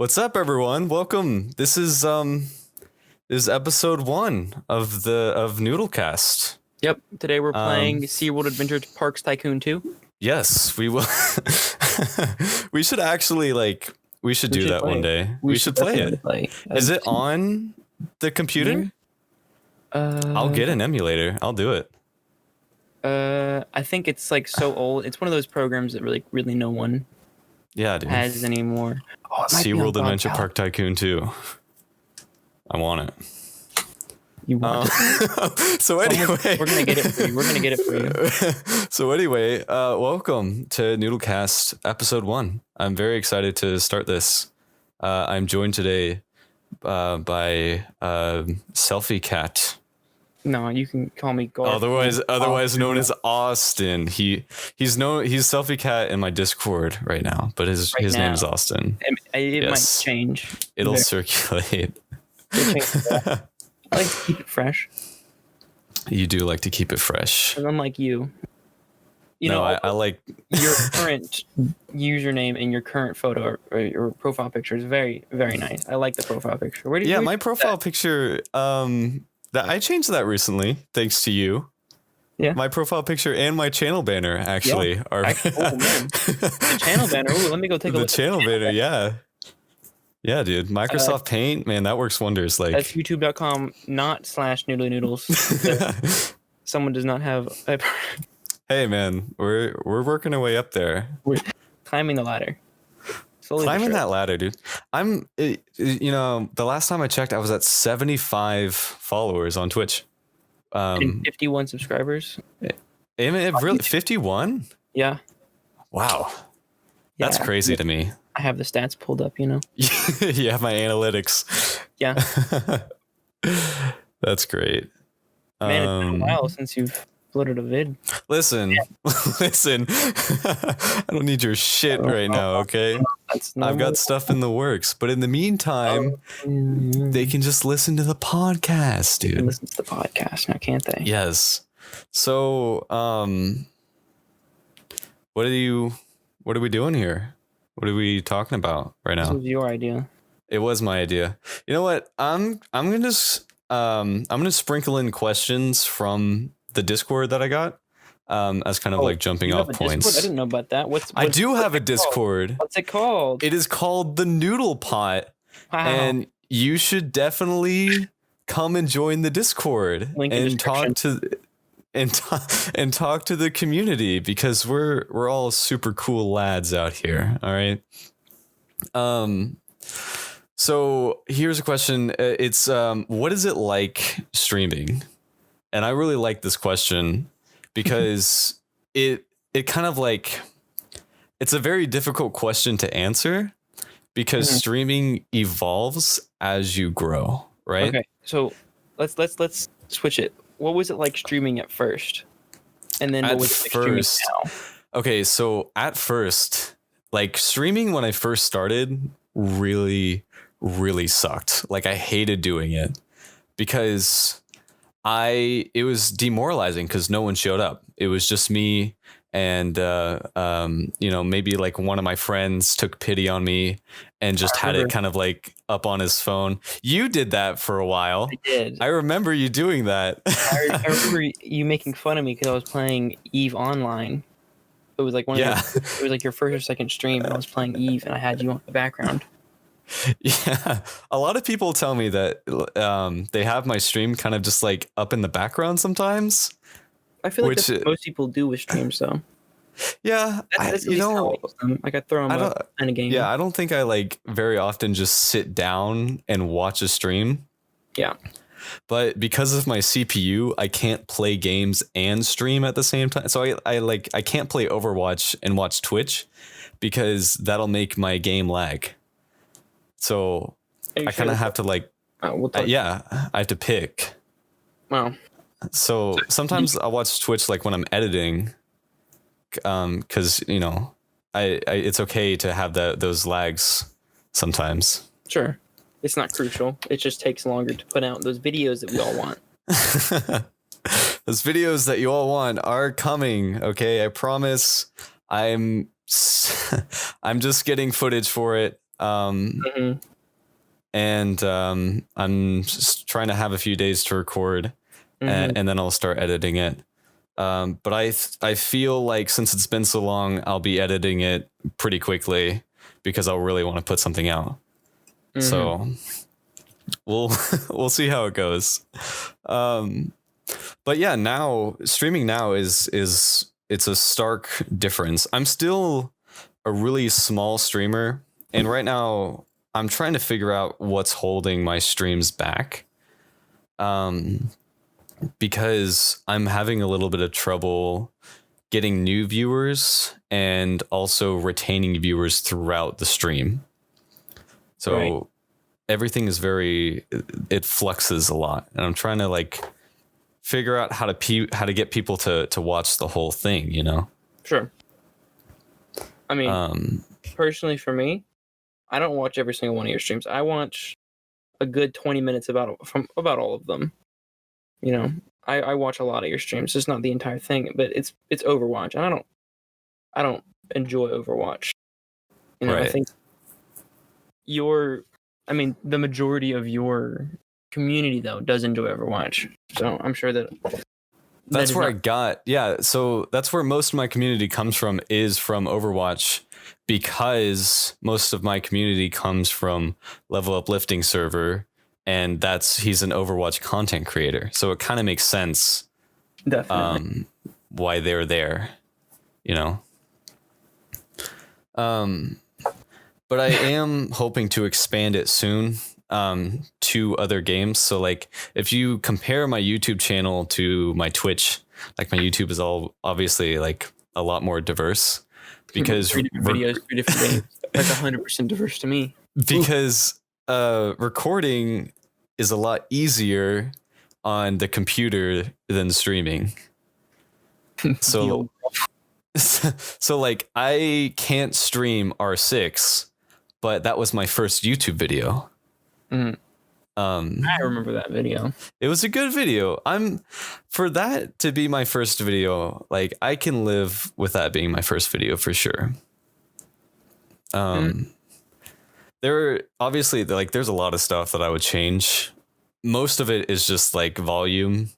What's up, everyone? Welcome. This is episode 1 of NoodleCast. Yep. Today we're playing SeaWorld Adventure Parks Tycoon 2. Yes, we will. We should actually do that one day. We should play it. Is it on the computer? I'll get an emulator. I'll do it. I think it's like so old. It's one of those programs that really no one has anymore. Oh, SeaWorld Adventure Park Tycoon 2. I want it. You want it? So anyway, we're gonna get it for you. So anyway, welcome to NoodleCast episode 1. I'm very excited to start this. I'm joined today by Selfie Cat. No, you can call me Garth. Otherwise known as Austin. He's Selfie Cat in my Discord right now, but his name is Austin. It might change. It'll circulate. I like to keep it fresh. You do like to keep it fresh. And unlike you. I like your current username and your current photo or your profile picture is very, very nice. I like the profile picture. My profile picture, I changed that recently, thanks to you. Yeah. My profile picture and my channel banner actually are. Man. The channel banner. Ooh, let me go take a look. The channel banner, yeah. Yeah, dude. Microsoft Paint, man, that works wonders. That's youtube.com, not /noodly noodles. Someone does not have. Hey, man, we're working our way up there. We're climbing the ladder. Climbing that ladder, dude. The last time I checked, I was at 75 followers on Twitch. And 51 subscribers. Really, 51? Yeah. Wow. That's crazy to me. I have the stats pulled up, You have my analytics. Yeah. That's great. Man, it's been a while since you've uploaded a vid. Listen. I don't need your shit right now, okay? I've got stuff in the works, but in the meantime, they can just listen to the podcast, dude. They can listen to the podcast now, can't they? Yes. So, what are we doing here? What are we talking about right now? This was your idea. It was my idea. You know what? I'm gonna sprinkle in questions from the Discord that I got, as kind of jumping off points. Discord? I didn't know about that. I do have a Discord. What's it called? It is called the Noodle Pot, and you should definitely come and join the Discord and talk to the community, because we're all super cool lads out here. All right. So here's a question. It's what is it like streaming? And I really like this question because it kind of it's a very difficult question to answer, because streaming evolves as you grow, right? Okay. So let's switch it. What was it like streaming at first? And then what was it like streaming now? Okay, so at first, streaming when I first started really, really sucked. I hated doing it because it was demoralizing because no one showed up. It was just me and maybe one of my friends took pity on me and just had it kind of up on his phone. You did that for a while. I did. I remember you doing that. I remember you making fun of me because I was playing Eve Online. It was it was your first or second stream, and I was playing Eve, and I had you on the background. Yeah, a lot of people tell me that they have my stream kind of just up in the background sometimes. I feel that's what most people do with streams, though. Yeah, I throw them up in a game. Yeah, I don't think I very often just sit down and watch a stream. Yeah. But because of my CPU, I can't play games and stream at the same time. So I can't play Overwatch and watch Twitch, because that'll make my game lag. So I kind of have to I have to pick. Wow. So sometimes I watch Twitch when I'm editing, because it's okay to have those lags sometimes. Sure, it's not crucial. It just takes longer to put out those videos that we all want. Those videos that you all want are coming. Okay, I promise. I'm just getting footage for it. Mm-hmm. And I'm just trying to have a few days to record, and then I'll start editing it. But I feel like since it's been so long, I'll be editing it pretty quickly because I'll really want to put something out. Mm-hmm. So we'll see how it goes. But yeah, now streaming now is it's a stark difference. I'm still a really small streamer, and right now I'm trying to figure out what's holding my streams back. Because I'm having a little bit of trouble getting new viewers and also retaining viewers throughout the stream. So everything is it fluxes a lot, and I'm trying to like figure out how to get people to watch the whole thing, you know? Sure. I mean, personally for me, I don't watch every single one of your streams. I watch a good 20 minutes about all of them. You know, I watch a lot of your streams. It's not the entire thing, but it's Overwatch, and I don't enjoy Overwatch. You know, I think the majority of your community though does enjoy Overwatch. So I'm sure that that's where I got. Yeah, so that's where most of my community comes from, is from Overwatch, because most of my community comes from Level Uplifting server, and he's an Overwatch content creator. So it kind of makes sense. Definitely. Why they're there, you know? But I am hoping to expand it soon to other games. So like if you compare my YouTube channel to my Twitch, like my YouTube is all obviously like a lot more diverse, because 3 different videos, 3 different games. That's 100% diverse to me. Because recording is a lot easier on the computer than streaming. So like I can't stream R6, but that was my first YouTube video. I remember that video. It was a good video. For that to be my first video, like I can live with that being my first video for sure. There obviously like there's a lot of stuff that I would change. Most of it is just like volume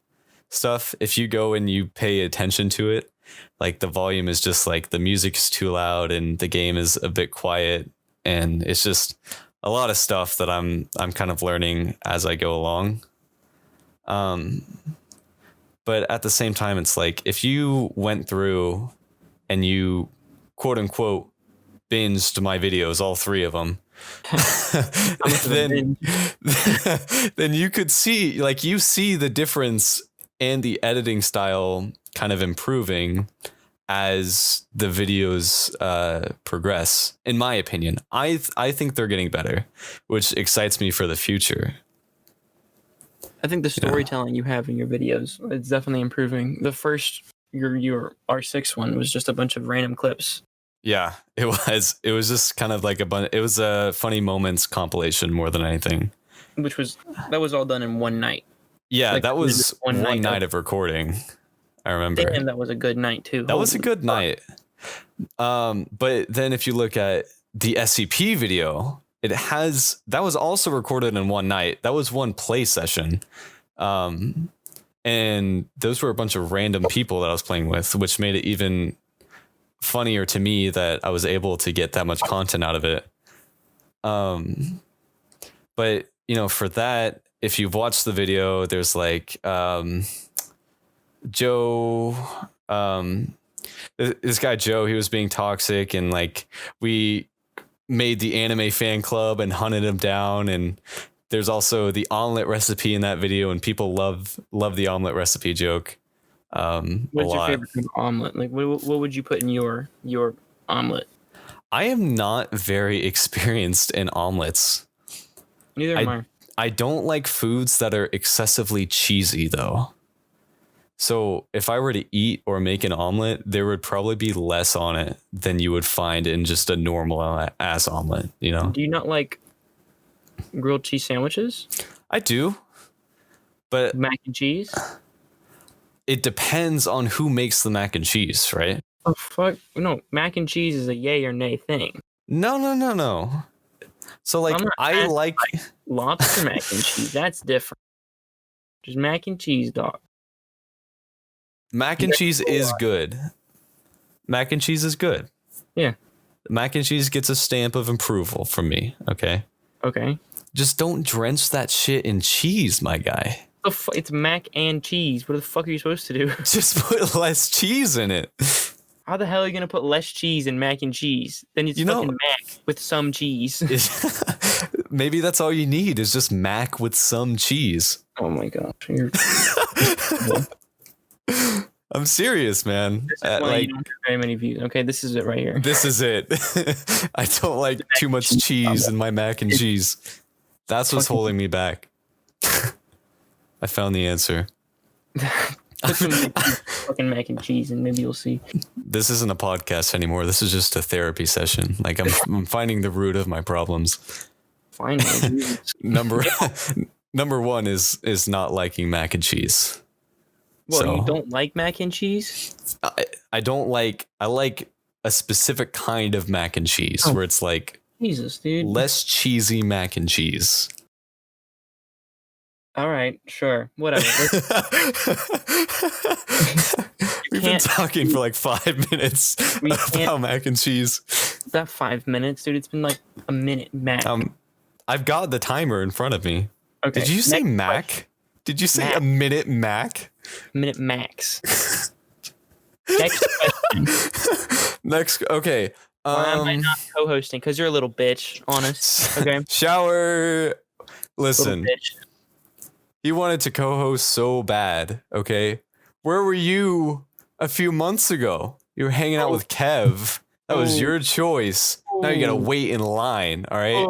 stuff. If you go and you pay attention to it, like the volume is just like the music is too loud and the game is a bit quiet, and it's just a lot of stuff that I'm kind of learning as I go along. But at the same time, it's like if you went through and you quote unquote binged my videos, all 3 of them, then you could see, like, you see the difference and the editing style kind of improving as the videos progress. In my opinion, I think they're getting better, which excites me for the future. I think the storytelling you have in your videos, it's definitely improving. The first your R6 one was just a bunch of random clips. Yeah, it was just kind of like it was a funny moments compilation more than anything. That was all done in one night. Yeah, like, that was one night of recording. I remember. And that was a good night too. That was a good night. But then if you look at the SCP video, that was also recorded in one night. That was one play session. And those were a bunch of random people that I was playing with, which made it even funnier to me that I was able to get that much content out of it. But you know, for that, if you've watched the video, there's like Joe, this guy Joe, he was being toxic, and like we made the anime fan club and hunted him down. And there's also the omelet recipe in that video, and people love the omelet recipe joke. What's your favorite kind of omelet? Like, what would you put in your omelet? I am not very experienced in omelets. Neither am I. I don't like foods that are excessively cheesy, though. So if I were to eat or make an omelet, there would probably be less on it than you would find in just a normal ass omelet, you know? Do you not like grilled cheese sandwiches? I do. But mac and cheese? It depends on who makes the mac and cheese, right? Oh, fuck. No, mac and cheese is a yay or nay thing. No. So like I like lobster mac and cheese. That's different. Just mac and cheese, dog. Mac and cheese is good. Mac and cheese is good. Yeah. Mac and cheese gets a stamp of approval from me. Okay. Okay. Just don't drench that shit in cheese, my guy. It's mac and cheese. What the fuck are you supposed to do? Just put less cheese in it. How the hell are you gonna put less cheese in mac and cheese? Then it's fucking mac with some cheese. Maybe that's all you need is just mac with some cheese. Oh my gosh. I'm serious, man. This is why you don't get very many views. Okay, this is it right here. This is it. I don't like too much cheese in my mac and cheese. That's what's holding me back. I found the answer. Put some fucking mac and cheese and maybe you'll see. This isn't a podcast anymore. This is just a therapy session. Like I'm finding the root of my problems. Finally. Number one is not liking mac and cheese. Well, so, you don't like mac and cheese? I like a specific kind of mac and cheese where it's like Jesus, dude. Less cheesy mac and cheese. All right, sure, whatever. We've been talking for like 5 minutes about mac and cheese. That 5 minutes, dude. It's been like a minute max. I've got the timer in front of me. Okay. Did you say mac? Question. Did you say a minute mac? Minute max. Next question. Next, okay. Why am I not co-hosting? Because you're a little bitch, honest. Okay. Shower. Listen. He wanted to co-host so bad, okay? Where were you a few months ago? You were hanging out with Kev. That was your choice. Now you gotta wait in line, all right?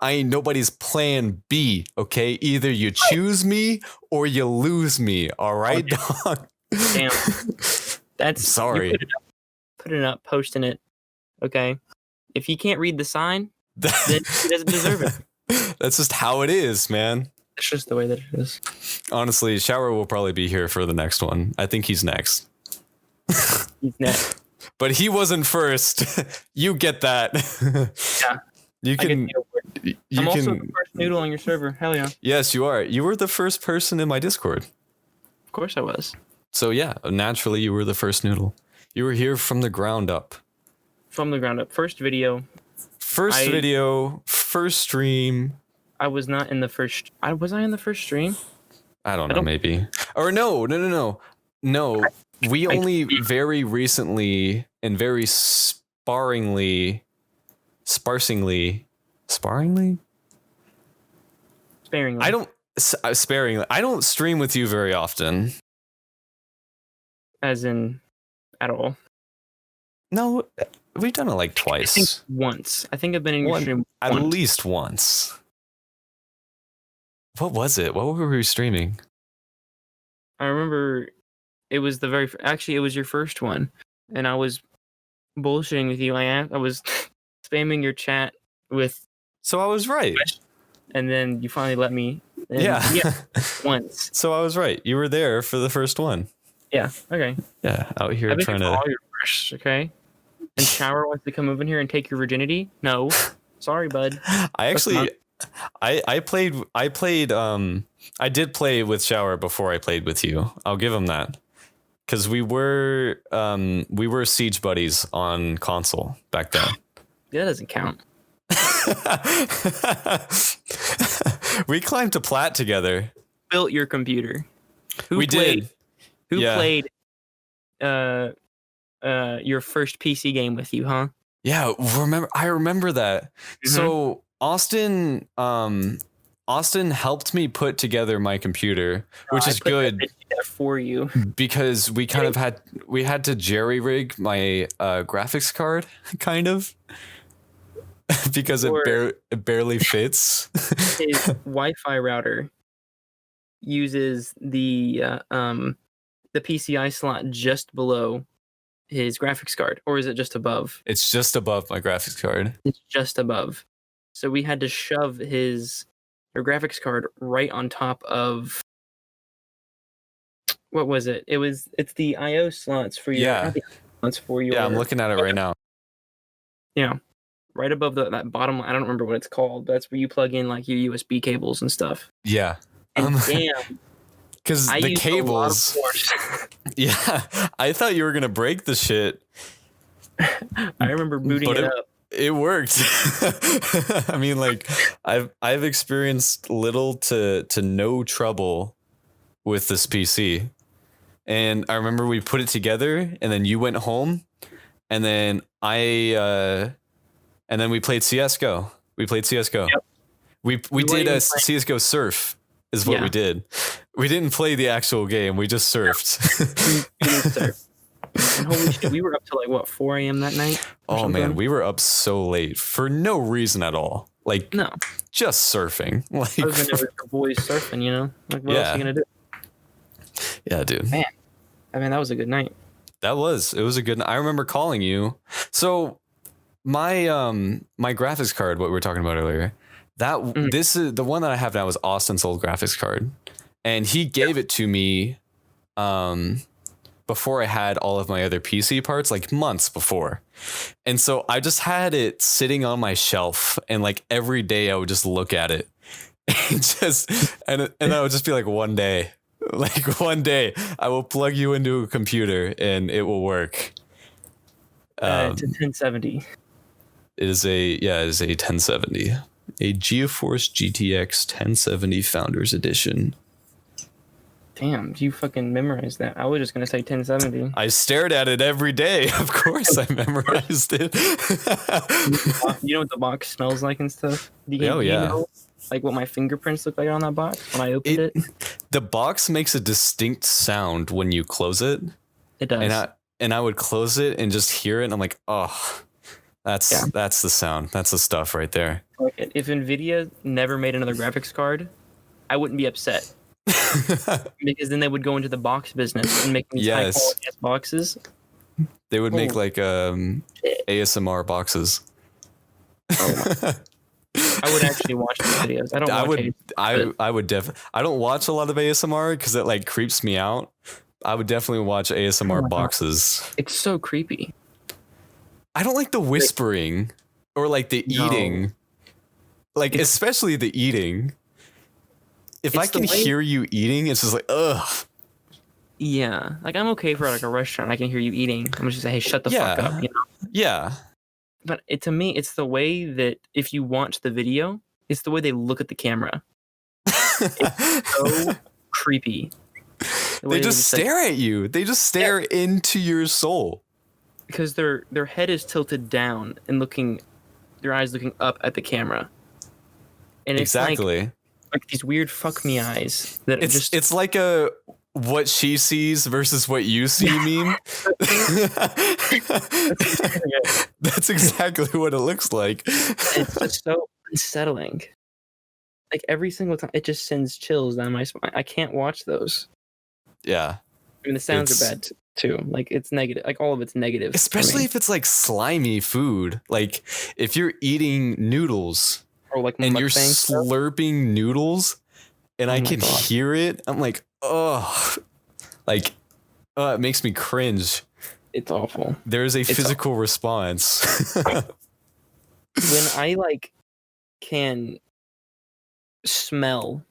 I ain't nobody's plan B, okay? Either you choose me or you lose me, all right, dog? Damn. That's sorry. Put it up, posting it, okay? If he can't read the sign, then he doesn't deserve it. That's just how it is, man. It's just the way that it is. Honestly, Shower will probably be here for the next one. I think he's next. He's next. But he wasn't first. You get that. Yeah. You can. I'm also the first noodle on your server. Hell yeah. Yes, you are. You were the first person in my Discord. Of course I was. So yeah, naturally you were the first noodle. You were here from the ground up. From the ground up. First video. First stream. I was not in the first. Was I in the first stream? I don't know, maybe. Or no. We only very recently and very sparingly. Sparingly. I don't stream with you very often. As in, at all. No, we've done it like twice. Once. I think I've been in your stream at least once. What was it? What were we streaming? I remember it was actually it was your first one, and I was bullshitting with you. I was spamming your chat with. So I was right. And then you finally let me. Yeah. Once. So I was right. You were there for the first one. Yeah. Okay. Yeah. Out here trying to. All your first, okay. And Shower wants to come over here and take your virginity? No. Sorry, bud. I did play with Shower before I played with you. I'll give him that. Because we were siege buddies on console back then. Yeah, that doesn't count. We climbed to Plat together. Built your computer. Who played your first PC game with you, huh? Yeah, I remember that. Mm-hmm. So Austin helped me put together my computer, which is good for you because we had to jerry rig my graphics card kind of because it barely fits. His Wi-Fi router uses the PCI slot just below his graphics card, or is it just above? It's just above my graphics card. It's just above. So we had to shove your graphics card right on top of what was it? It's the IO slots for your slots for your. Yeah, I'm looking at it right now. Yeah, right above that bottom. I don't remember what it's called. But that's where you plug in like your USB cables and stuff. Yeah. And damn, because the cables. Yeah, I thought you were gonna break the shit. I remember booting it up. It worked. I mean, like I've experienced little to no trouble with this PC. And I remember we put it together and then you went home and then and then we played CS:GO. We played CS:GO. Yep. We did a CS:GO surf is what we did. We didn't play the actual game. We just surfed. We didn't surf. And holy shit, we were up to like what, 4 a.m. that night? Oh man, we were up so late for no reason at all. Like no, just surfing. Like other than it was the boys surfing, you know? Like what else are you gonna do? Yeah, dude. Man, I mean that was a good night. It was a good night. I remember calling you. So my my graphics card, what we were talking about earlier, this is the one that I have now is Austin's old graphics card. And he gave it to me before I had all of my other PC parts, like months before. And so I just had it sitting on my shelf and like every day I would just look at it and I would just be like, one day I will plug you into a computer and it will work. It's a 1070. It is a 1070, a GeForce GTX 1070 Founders Edition. Damn, you fucking memorized that. I was just going to say 1070. I stared at it every day. Of course, I memorized it. You know what the box smells like and stuff? Do you know, like what my fingerprints look like on that box when I opened it? The box makes a distinct sound when you close it. It does. And I would close it and just hear it. And I'm like, oh, that's the sound. That's the stuff right there. Like if NVIDIA never made another graphics card, I wouldn't be upset. Because then they would go into the box business and make these high quality boxes. They would make like ASMR boxes. Oh I would actually watch the videos. I don't watch a lot of ASMR because it like creeps me out. I would definitely watch ASMR boxes. It's so creepy. I don't like the whispering or like the eating. Like especially the eating. If I can hear you eating, it's just like, ugh. Yeah. Like, I'm okay for, like, a restaurant. I can hear you eating. I'm just say, hey, shut the fuck up, you know? Yeah. But to me, it's the way that if you watch the video, it's the way they look at the camera. It's so creepy. They just stare at you. They just stare into your soul. Because their head is tilted down and their eyes looking up at the camera. And it's like these weird fuck me eyes that it's like a what she sees versus what you see meme. That's exactly what it looks like. It's just so unsettling. Like every single time, it just sends chills down my spine. I can't watch those. Yeah. I mean, the sounds are bad too. Like it's negative. Like all of it's negative. Especially if it's like slimy food. Like if you're eating noodles. Or like and you're slurping noodles and I can hear it. I'm like, oh, like, it makes me cringe. It's awful. There's a physical response. When I like can smell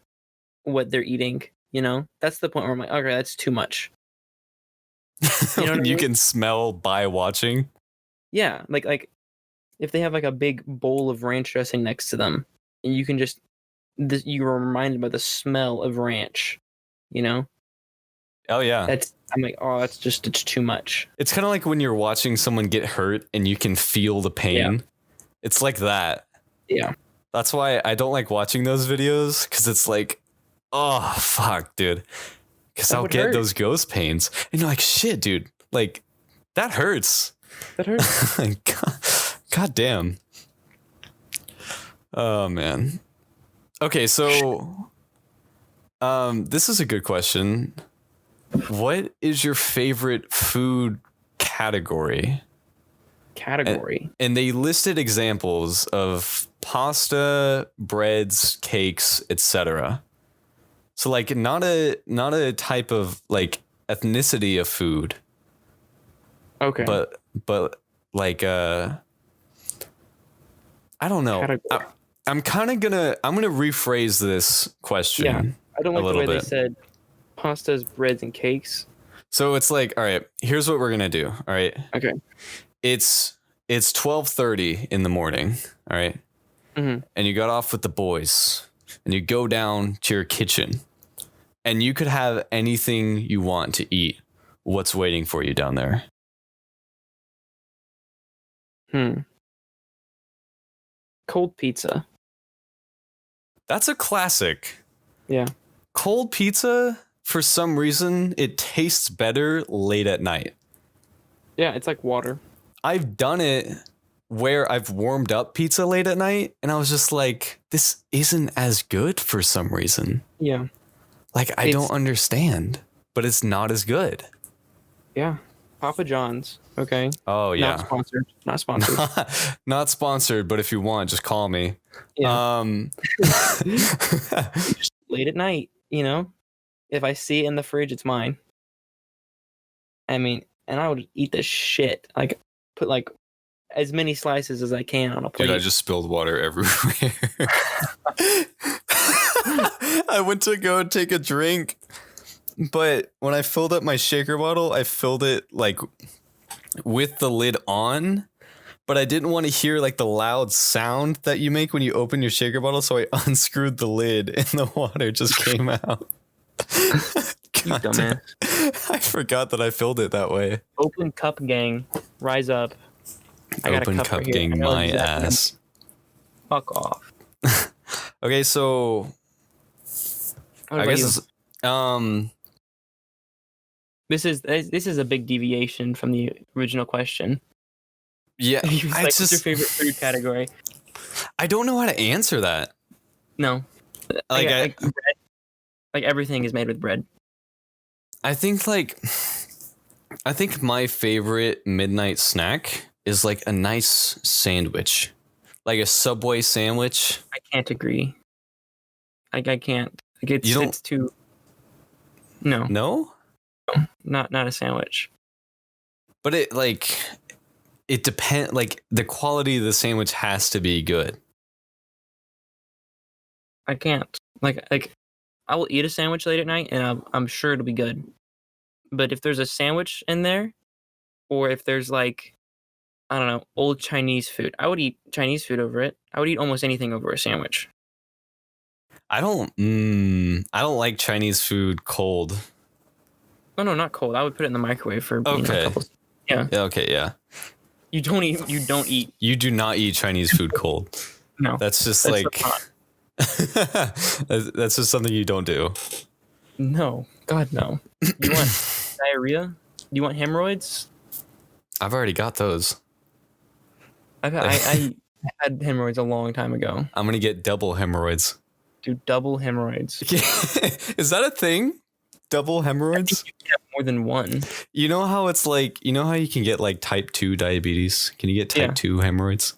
what they're eating, you know, that's the point where I'm like, okay, that's too much. You know you can smell by watching. Yeah. Like, if they have like a big bowl of ranch dressing next to them, and you can just, you're reminded by the smell of ranch, you know? Oh yeah. I'm like, oh, it's too much. It's kind of like when you're watching someone get hurt and you can feel the pain. Yeah. It's like that. Yeah. That's why I don't like watching those videos because it's like, oh fuck, dude. Because I'll get those ghost pains, and you're like, shit, dude. Like that hurts. That hurts. God damn. Oh man. Okay, so this is a good question. What is your favorite food category? And they listed examples of pasta, breads, cakes, etc. So like not a type of like ethnicity of food. Okay. But like I don't know. I'm gonna rephrase this question. Yeah, I don't like the way bit. they said pastas, breads, and cakes. So it's like, all right, here's what we're gonna do. All right. Okay. It's 12:30 in the morning. All right. Mm-hmm. And you got off with the boys, and you go down to your kitchen, and you could have anything you want to eat. What's waiting for you down there? Cold pizza. That's a classic. Yeah. Cold pizza, for some reason, it tastes better late at night. Yeah, it's like water. I've done it where I've warmed up pizza late at night, and I was just like, this isn't as good for some reason. Yeah. Like, I don't understand, but it's not as good. Yeah. Papa John's. Okay. Oh, yeah. Not sponsored. Not sponsored. Not sponsored, but if you want, just call me. Yeah. Just late at night, you know? If I see it in the fridge, it's mine. I mean, and I would eat the shit. Like, put like as many slices as I can on a plate. Dude, I just spilled water everywhere. I went to go take a drink, but when I filled up my shaker bottle, I filled it like with the lid on, but I didn't want to hear like the loud sound that you make when you open your shaker bottle, so I unscrewed the lid and the water just came out. You dumbass. I forgot that I filled it that way. Open cup gang, rise up. I got Open cup gang, my ass. Fuck off. Okay, so I guess this is a big deviation from the original question. Yeah, like, what's your favorite food category? I don't know how to answer that. No, like bread. Like everything is made with bread. I think my favorite midnight snack is like a nice sandwich, like a Subway sandwich. I can't agree. Like I can't. Like it's too. No. No. Not a sandwich. But it depends. Like the quality of the sandwich has to be good. I can't. Like I will eat a sandwich late at night, and I'm sure it'll be good. But if there's a sandwich in there, or if there's like, I don't know, old Chinese food, I would eat Chinese food over it. I would eat almost anything over a sandwich. I don't like Chinese food cold. No, not cold. I would put it in the microwave for a couple. Yeah. Okay. Yeah. You don't eat. You do not eat Chinese food cold. No. That's just that's just something you don't do. No. God, no. You want diarrhea? You want hemorrhoids? I've already got those. I had hemorrhoids a long time ago. I'm going to get double hemorrhoids. Dude, double hemorrhoids. Is that a thing? Double hemorrhoids? I think you can have more than one. You know how it's like, you know how you can get like type 2 diabetes? Can you get type 2 hemorrhoids?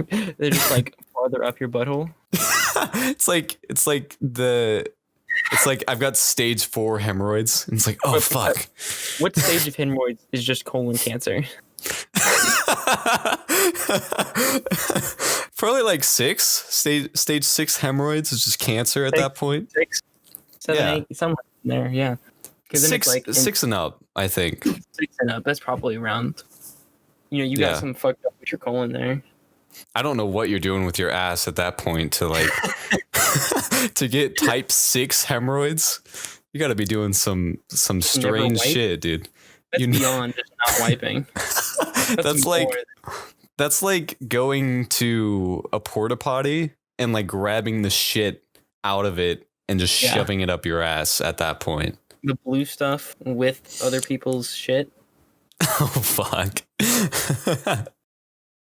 They're just like farther up your butthole. It's like I've got stage 4 hemorrhoids. And it's like, oh, fuck. What stage of hemorrhoids is just colon cancer? Probably like 6. Stage 6 hemorrhoids is just cancer at that point. 6, 7, 8, somewhere in there, yeah. 6 and up, I think. 6 and up, that's probably around. You know, you got some fucked up with your colon there. I don't know what you're doing with your ass at that point to like to get type 6 hemorrhoids. You got to be doing some strange shit, dude. That's beyond just not wiping. That's like going to a porta potty and like grabbing the shit out of it and just shoving it up your ass at that point. The blue stuff with other people's shit. Oh, fuck.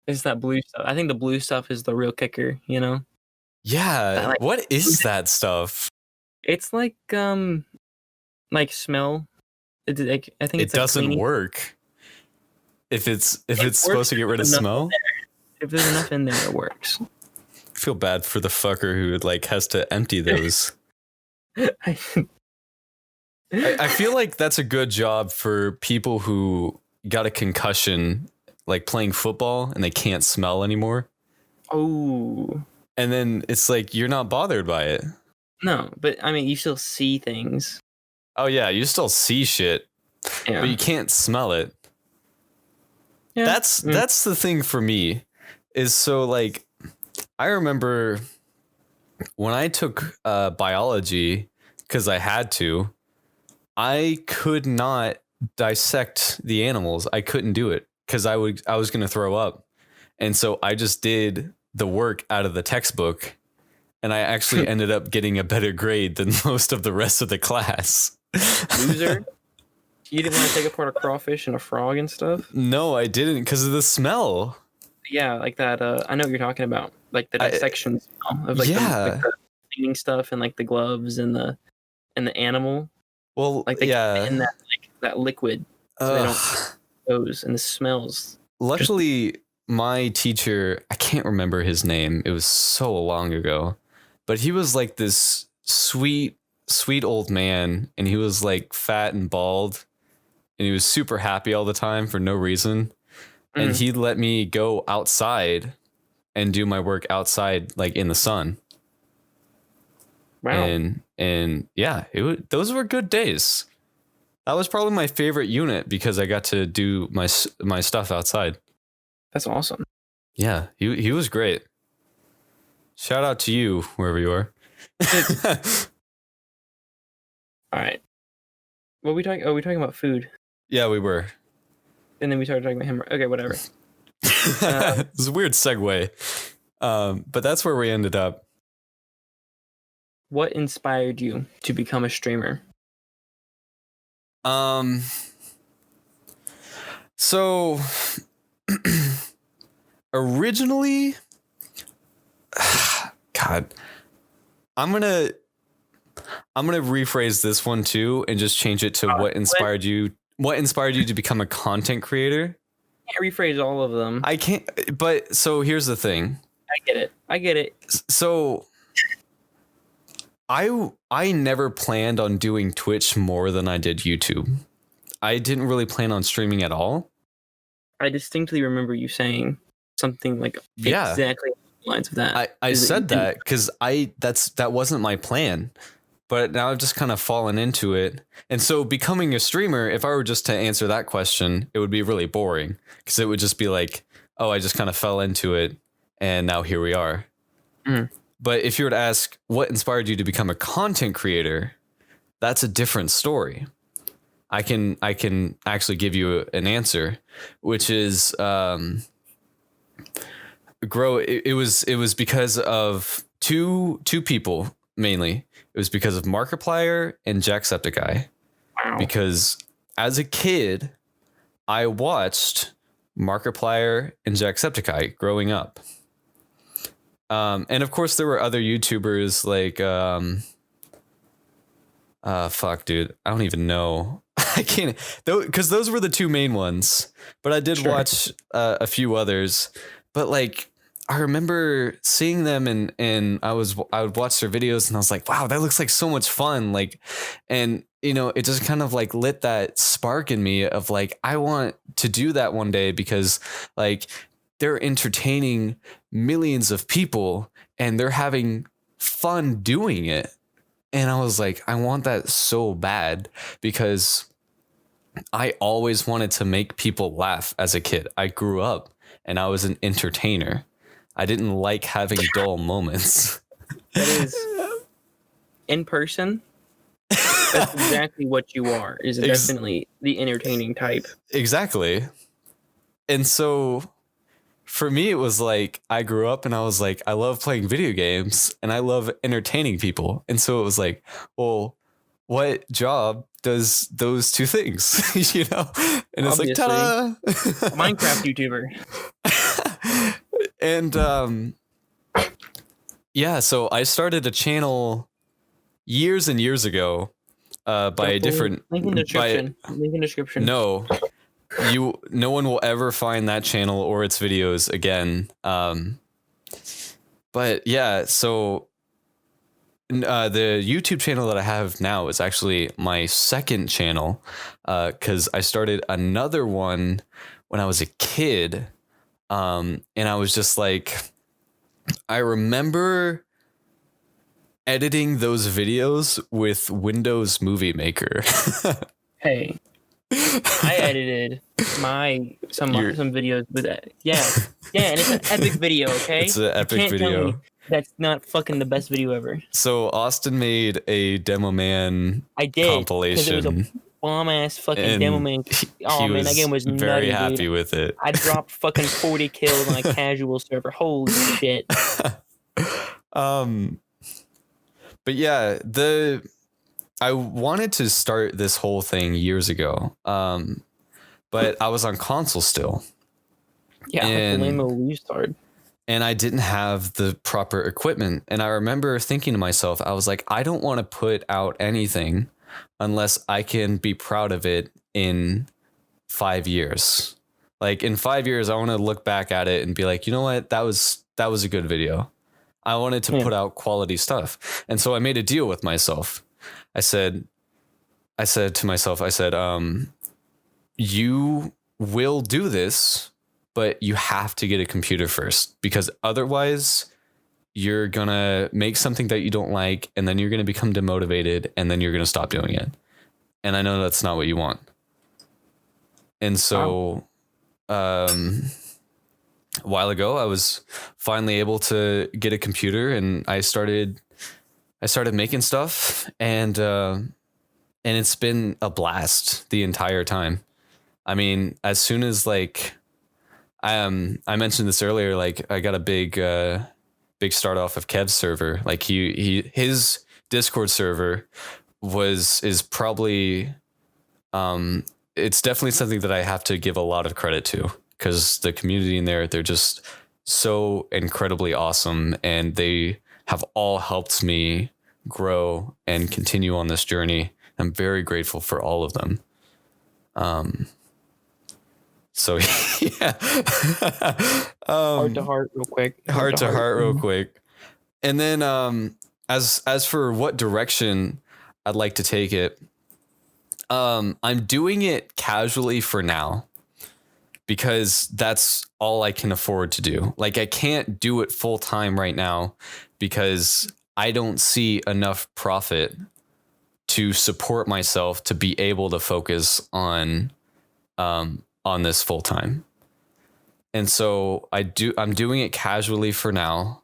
It's that blue stuff. I think the blue stuff is the real kicker, you know? Yeah. What is that stuff? It's like smell. It's like, I think it doesn't work. If it's supposed to get rid of smell. If there's enough in there, it works. I feel bad for the fucker who like has to empty those. I feel like that's a good job for people who got a concussion like playing football and they can't smell anymore. Oh. And then it's like you're not bothered by it. No, but I mean, you still see things. Oh yeah, you still see shit, Yeah. but you can't smell it. Yeah. That's the thing for me, is so like I remember when I took biology, because I had to, I could not dissect the animals. I couldn't do it because I was going to throw up. And so I just did the work out of the textbook, and I actually ended up getting a better grade than most of the rest of the class. Loser. You didn't want to take apart a crawfish and a frog and stuff? No, I didn't, because of the smell. Yeah, like that. I know what you're talking about. Like the dissection smell of like the cleaning stuff and like the gloves and the animal. Well, like they in that that liquid, so they don't those and the smells. Luckily, my teacher, I can't remember his name. It was so long ago, but he was like this sweet old man, and he was like fat and bald, and he was super happy all the time for no reason. And he let me go outside and do my work outside, like in the sun. Wow. And yeah, those were good days. That was probably my favorite unit because I got to do my stuff outside. That's awesome. Yeah, he was great. Shout out to you, wherever you are. All right. What we talking? Oh, we talking about food. Yeah, we were. And then we started talking about hemorrhoids. Okay, whatever. It's a weird segue. But that's where we ended up. What inspired you to become a streamer? So originally, God, I'm gonna rephrase this one too and just change it to what inspired you to become a content creator. I can't rephrase all of them. I can't, but so here's the thing. I get it. So I never planned on doing Twitch more than I did YouTube. I didn't really plan on streaming at all. I distinctly remember you saying something like exactly the lines of that. I said that because that wasn't my plan, but now I've just kind of fallen into it. And so becoming a streamer, if I were just to answer that question, it would be really boring because it would just be like, oh, I just kind of fell into it and now here we are. Mm-hmm. But if you were to ask what inspired you to become a content creator, that's a different story. I can actually give you an answer, which is grow. It was because of two people mainly. It was because of Markiplier and Jacksepticeye. Wow. Because as a kid, I watched Markiplier and Jacksepticeye growing up. And of course there were other YouTubers like, fuck, dude, I don't even know. I can't, because those were the two main ones, but I did watch a few others. But like, I remember seeing them and I would watch their videos and I was like, wow, that looks like so much fun. Like, and you know, it just kind of like lit that spark in me of like, I want to do that one day because like they're entertaining millions of people and they're having fun doing it. And I was like, I want that so bad because I always wanted to make people laugh as a kid. I grew up and I was an entertainer. I didn't like having dull moments. That is in person. That's exactly what you are. Is definitely the entertaining type. Exactly. And so for me, it was like I grew up and I was like, I love playing video games and I love entertaining people. And so it was like, well, what job does those two things, you know? And obviously, it's like, ta-da! Minecraft YouTuber. And yeah, so I started a channel years and years ago by a different link in description. No. No one will ever find that channel or its videos again. But yeah, so the YouTube channel that I have now is actually my second channel because I started another one when I was a kid. And I was just like, I remember editing those videos with Windows Movie Maker. Hey, I edited some videos with that. Yeah, and it's an epic video. Okay, it's an epic you can't video. Tell me that's not fucking the best video ever. So Austin made a Demo Man compilation. It was a bomb ass fucking Demo Man. Oh man, that game was very nutty, happy dude. with it. I dropped fucking 40 kills on a casual server. Holy shit. But yeah, I wanted to start this whole thing years ago. But I was on console still. Yeah, and, like the lame you started. And I didn't have the proper equipment. And I remember thinking to myself, I was like, I don't want to put out anything unless I can be proud of it in 5 years. Like in 5 years, I want to look back at it and be like, you know what? That was a good video. I wanted to put out quality stuff. And so I made a deal with myself. I said to myself, you will do this, but you have to get a computer first, because otherwise you're going to make something that you don't like, and then you're going to become demotivated, and then you're going to stop doing it. And I know that's not what you want. And so, a while ago, I was finally able to get a computer, and I started making stuff, and it's been a blast the entire time. I mean, as soon as like, I mentioned this earlier, like I got a big start off of Kev's server. Like his Discord server is probably, it's definitely something that I have to give a lot of credit to, because the community in there, they're just so incredibly awesome, and they have all helped me grow and continue on this journey. I'm very grateful for all of them. So yeah. Heart to heart real quick. Heart to heart real quick. And then as for what direction I'd like to take it, I'm doing it casually for now, because that's all I can afford to do. Like I can't do it full time right now, because I don't see enough profit to support myself to be able to focus on this full time. And so I'm doing it casually for now,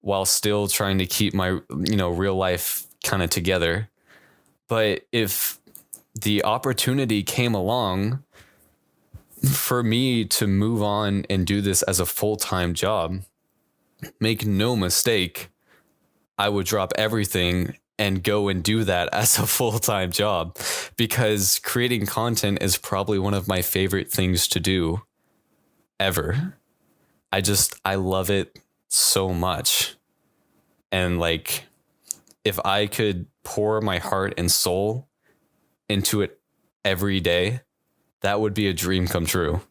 while still trying to keep my, real life kind of together. But if the opportunity came along for me to move on and do this as a full-time job, make no mistake, I would drop everything and go and do that as a full-time job, because creating content is probably one of my favorite things to do ever. I love it so much. And like, if I could pour my heart and soul into it every day, that would be a dream come true.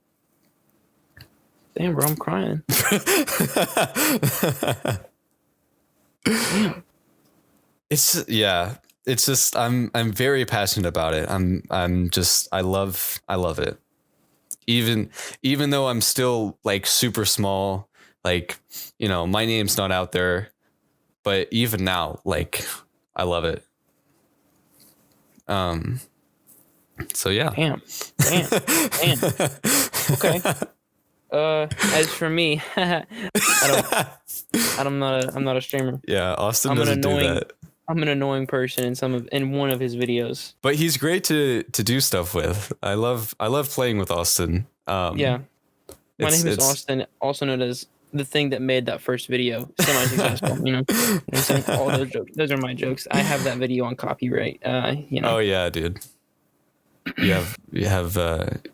Damn, bro, I'm crying. Damn. It's just I'm very passionate about it. I love it. Even though I'm still like super small, like, my name's not out there, but even now, like, I love it. So yeah. Damn. Okay. As for me, I'm not a streamer. Yeah, Austin doesn't do that. I'm an annoying person in one of his videos. But he's great to do stuff with. I love playing with Austin. Yeah. My name is Austin, also known as the thing that made that first video semi-successful. You know what I'm saying? All those jokes. Those are my jokes. I have that video on copyright. Oh yeah, dude. You have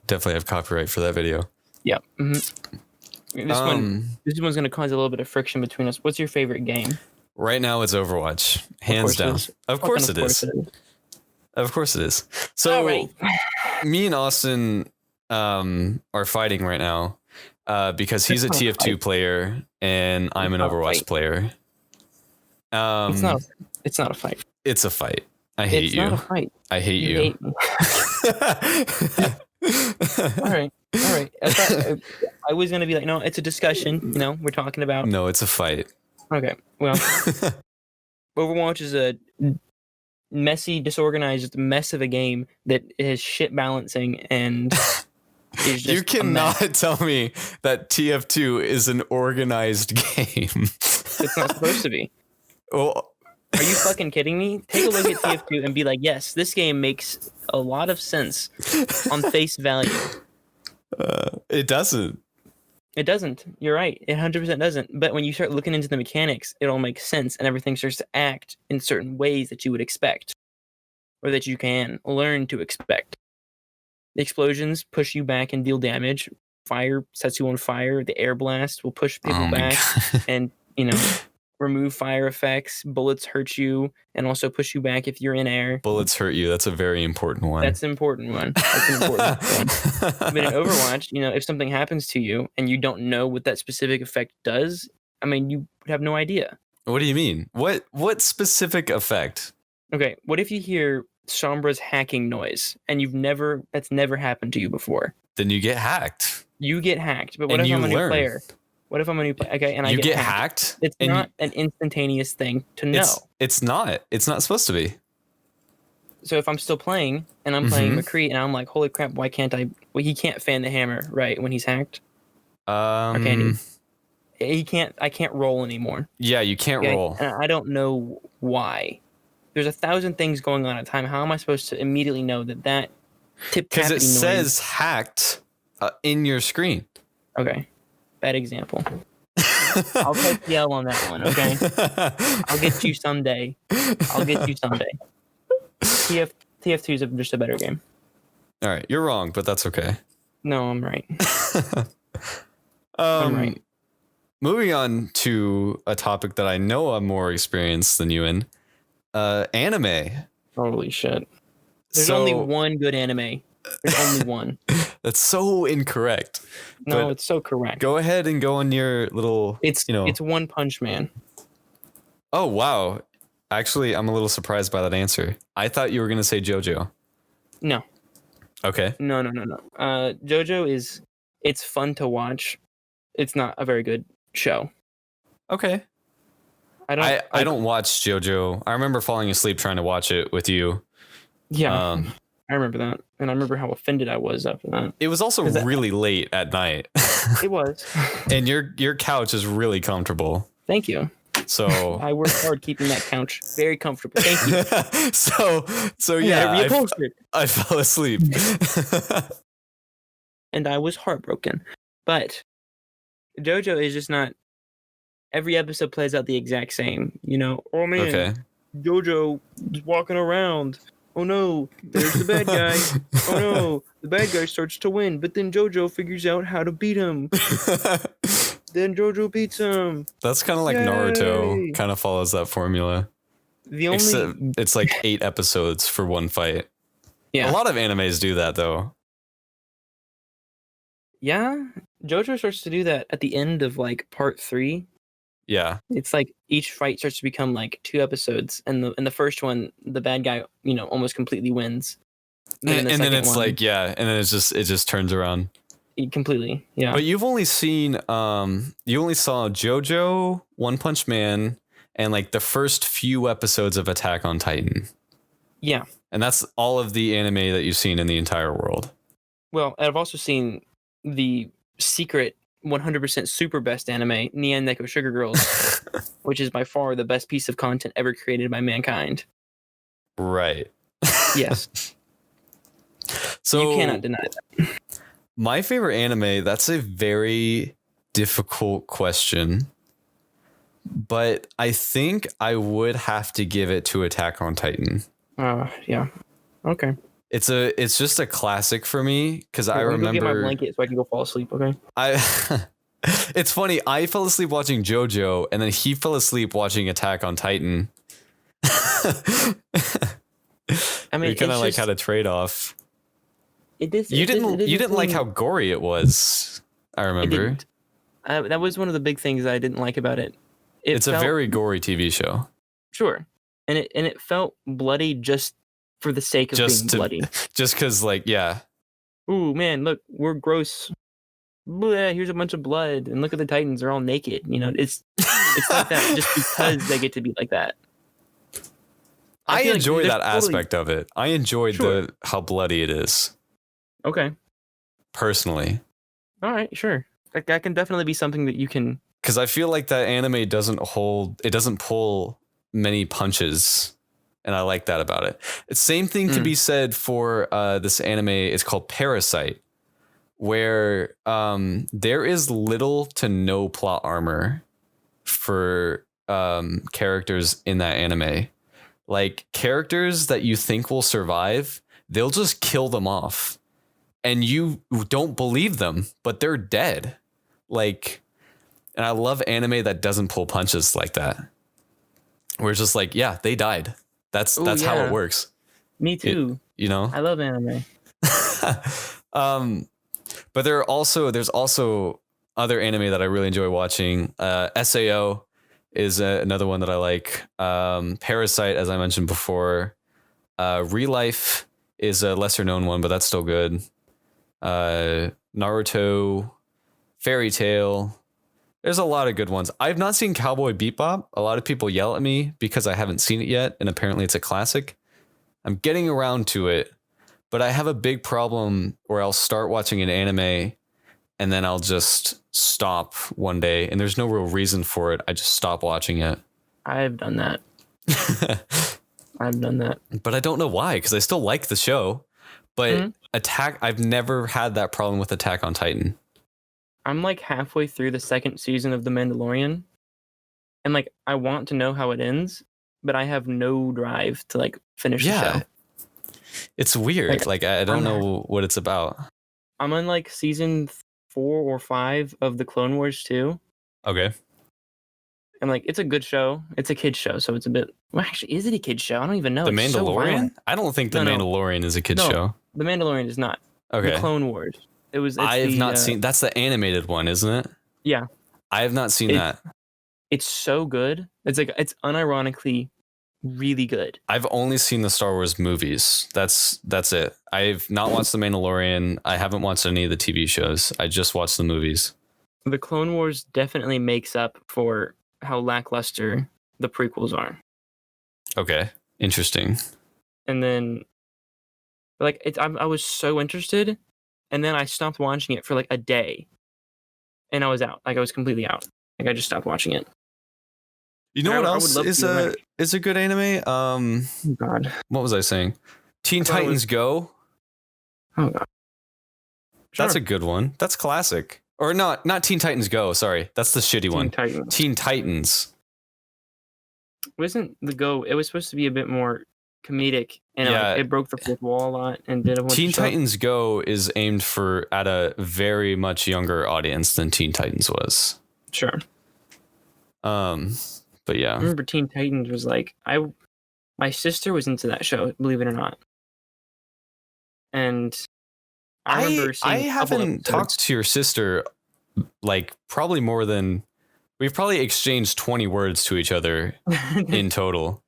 definitely have copyright for that video. Yeah. Mm-hmm. This one's gonna cause a little bit of friction between us. What's your favorite game? Right now, it's Overwatch, hands down. Of course it is. Of course it is. So, right. Me and Austin are fighting right now because he's a TF2 player and I'm an Overwatch player. It's not a fight. It's a fight. I hate you. It's not a fight. I hate you. Hate me. All right. I was gonna be like, no, it's a discussion. You know, we're talking about. No, it's a fight. Okay. Well, Overwatch is a messy, disorganized mess of a game that has shit balancing and is just. You cannot tell me that TF2 is an organized game. It's not supposed to be. Well, are you fucking kidding me? Take a look at TF2 and be like, yes, this game makes a lot of sense on face value. It doesn't. It doesn't. You're right. It 100% doesn't. But when you start looking into the mechanics, it all makes sense and everything starts to act in certain ways that you would expect or that you can learn to expect. The explosions push you back and deal damage. Fire sets you on fire. The air blast will push people back and, remove fire effects. Bullets hurt you and also push you back if you're in air. Bullets hurt you. That's a very important one. That's an important one. But in Overwatch, if something happens to you and you don't know what that specific effect does, you have no idea. What do you mean? What specific effect? Okay, what if you hear Sombra's hacking noise and that's never happened to you before? Then you get hacked. You get hacked. But what if I'm a new player? What if I'm a new player? Okay, and I get hacked? It's not an instantaneous thing to know. It's not. It's not supposed to be. So if I'm still playing and I'm playing McCree and I'm like, holy crap, why can't I? Well, he can't fan the hammer, right? When he's hacked. Or can he? He can't. I can't roll anymore. Yeah, you can't roll. And I don't know why. There's 1,000 things going on at a time. How am I supposed to immediately know that tip? Because it says hacked in your screen. Okay. Bad example. I'll take the L on that one, okay? I'll get you someday. TF2 is just a better game. All right, you're wrong, but that's okay. No, I'm right. I'm right. Moving on to a topic that I know I'm more experienced than you in. Anime. Holy shit. There's only one good anime. There's only one. That's so incorrect. No, it's so correct. Go ahead and go on your little. It's One Punch Man. Oh wow! Actually, I'm a little surprised by that answer. I thought you were gonna say JoJo. No. Okay. No. JoJo it's fun to watch. It's not a very good show. Okay. I don't watch JoJo. I remember falling asleep trying to watch it with you. Yeah. I remember that. And I remember how offended I was after that. It was also really late at night. It was. And your couch is really comfortable. Thank you. So I worked hard keeping that couch very comfortable. Thank you. so yeah, I fell asleep. And I was heartbroken. But JoJo is just not. Every episode plays out the exact same. Oh man, okay. JoJo is walking around. Oh no, there's the bad guy. Oh no, the bad guy starts to win, but then JoJo figures out how to beat him. Then JoJo beats him. That's kind of like Naruto. Kind of follows that formula. Except it's like 8 episodes for one fight. Yeah, a lot of animes do that though. Yeah, JoJo starts to do that at the end of like part 3. Yeah, it's like each fight starts to become like 2 episodes, and the first one, the bad guy, almost completely wins. And then it's like, yeah, and then it just turns around completely. Yeah. But you've only seen you only saw JoJo, One Punch Man, and like the first few episodes of Attack on Titan. Yeah. And that's all of the anime that you've seen in the entire world. Well, I've also seen the secret 100% super best anime, Nyan Neko Sugar Girls, which is by far the best piece of content ever created by mankind. Right. Yes. So you cannot deny that. My favorite anime, that's a very difficult question. But I think I would have to give it to Attack on Titan. Yeah. Okay. It's just a classic for me because I remember. Go get my blanket so I can go fall asleep. Okay. It's funny. I fell asleep watching JoJo, and then he fell asleep watching Attack on Titan. We kind of like had a trade off. You didn't like how gory it was. I remember. That was one of the big things that I didn't like about it. It's a very gory TV show. Sure, and it felt bloody just for the sake of being bloody. Just because, like, yeah. ooh man, look, we're gross. Blah, here's a bunch of blood, and look at the Titans, they're all naked. It's like that just because they get to be like that. I feel enjoy like that aspect of it. I enjoyed Sure. how bloody it is. Okay. Personally. All right, sure. Like that can definitely be something that you can. Because I feel like that anime doesn't pull many punches, and I like that about it. Same thing can be said for this anime. It's called Parasite, where there is little to no plot armor for characters in that anime. Like characters that you think will survive, they'll just kill them off, and you don't believe them, but they're dead. Like, and I love anime that doesn't pull punches like that. Where it's just like, yeah, they died. That's how it works. Me too. I love anime. But there's also other anime that I really enjoy watching. SAO is another one that I like. Parasite, as I mentioned before. Real Life is a lesser known one, but that's still good. Naruto, Fairy Tail. There's a lot of good ones. I've not seen Cowboy Bebop. A lot of people yell at me because I haven't seen it yet, and apparently it's a classic. I'm getting around to it, but I have a big problem where I'll start watching an anime and then I'll just stop one day, and there's no real reason for it. I just stop watching it. I've done that. I've done that. But I don't know why, because I still like the show. But I've never had that problem with Attack on Titan. I'm like halfway through the second season of The Mandalorian, and like I want to know how it ends, but I have no drive to like finish the show. It's weird. Like I don't know what it's about. I'm on like season 4 or 5 of the Clone Wars 2. Okay. And like it's a good show. It's a kid's show, so it's a bit. Well, actually, is it a kid's show? I don't even know. The Mandalorian? I don't think The Mandalorian is a kid's show. The Mandalorian is not. Okay. The Clone Wars. I have not seen. That's the animated one, isn't it? Yeah. I have not seen that. It's so good. It's unironically really good. I've only seen the Star Wars movies. That's it. I've not watched The Mandalorian. I haven't watched any of the TV shows. I just watched the movies. The Clone Wars definitely makes up for how lackluster the prequels are. Okay. Interesting. And then like I was so interested, and then I stopped watching it for like a day. And I was out. Like I was completely out. Like I just stopped watching it. You know what else is a good anime? Oh God. What was I saying? Teen Titans Go. Oh God. Sure. That's a good one. That's classic. Or not Teen Titans Go, sorry. That's the shitty one. Teen Titans. Wasn't the Go, it was supposed to be a bit more comedic, and it broke the fourth wall a lot and did a bunch Teen of stuff. Titans Go is aimed at a very much younger audience than Teen Titans was. Sure. But yeah. I remember Teen Titans was like my sister was into that show, believe it or not. And I remember seeing I haven't talked to your sister like probably more than we've probably exchanged 20 words to each other in total.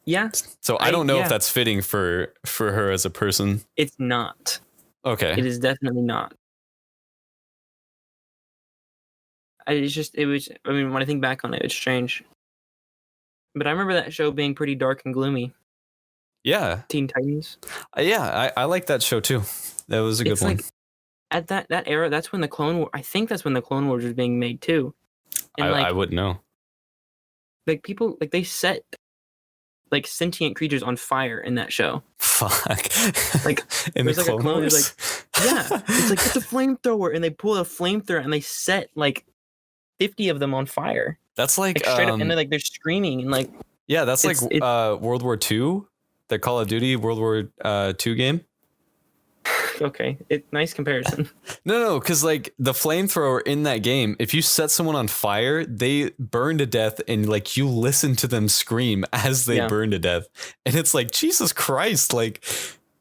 Yeah. So I don't know if that's fitting for her as a person. It's not. Okay. It is definitely not. When I think back on it, it's strange. But I remember that show being pretty dark and gloomy. Yeah. Teen Titans. I like that show too. That was a good one. Like, at that era, that's when the Clone Wars, I think that's when the Clone Wars was being made too. And I wouldn't know. Like people, like they set like sentient creatures on fire in that show. Fuck. Like in there's the like Clone a clone Wars? Like, yeah. It's like, it's a flamethrower, and they pull a flamethrower and they set like 50 of them on fire. That's like straight up, and they're screaming and like. Yeah, that's like World War II, the Call of Duty World War II game. Okay, nice comparison. No, because like the flamethrower in that game, if you set someone on fire, they burn to death, and like you listen to them scream as they burn to death, and it's like Jesus Christ, like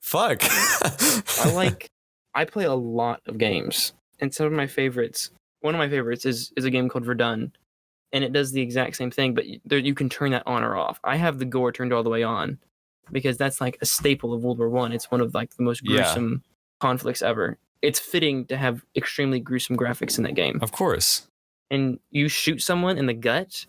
fuck. I play a lot of games, and one of my favorites is a game called Verdun, and it does the exact same thing, but you can turn that on or off. I have the gore turned all the way on, because that's like a staple of World War One. It's one of like the most gruesome conflicts ever. It's fitting to have extremely gruesome graphics in that game. Of course. And you shoot someone in the gut,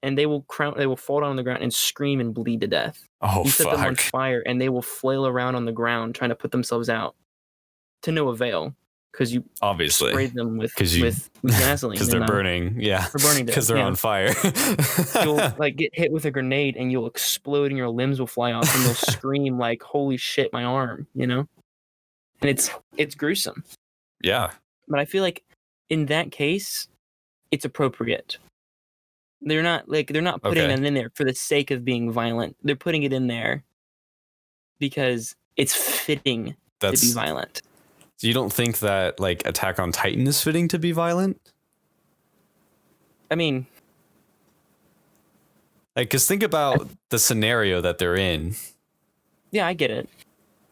and they will fall down on the ground and scream and bleed to death. Oh, you set fuck. them on fire, and they will flail around on the ground trying to put themselves out to no avail because you obviously sprayed them with gasoline because they're burning. Yeah, they're burning because they're on fire. You'll like get hit with a grenade and you'll explode and your limbs will fly off and they'll scream like, "Holy shit, my arm!" You know, and it's gruesome. Yeah, but I feel like in that case, it's appropriate. They're not putting it in there for the sake of being violent. They're putting it in there because it's fitting to be violent. So you don't think that like Attack on Titan is fitting to be violent? I mean, like, because think about the scenario that they're in. Yeah, I get it.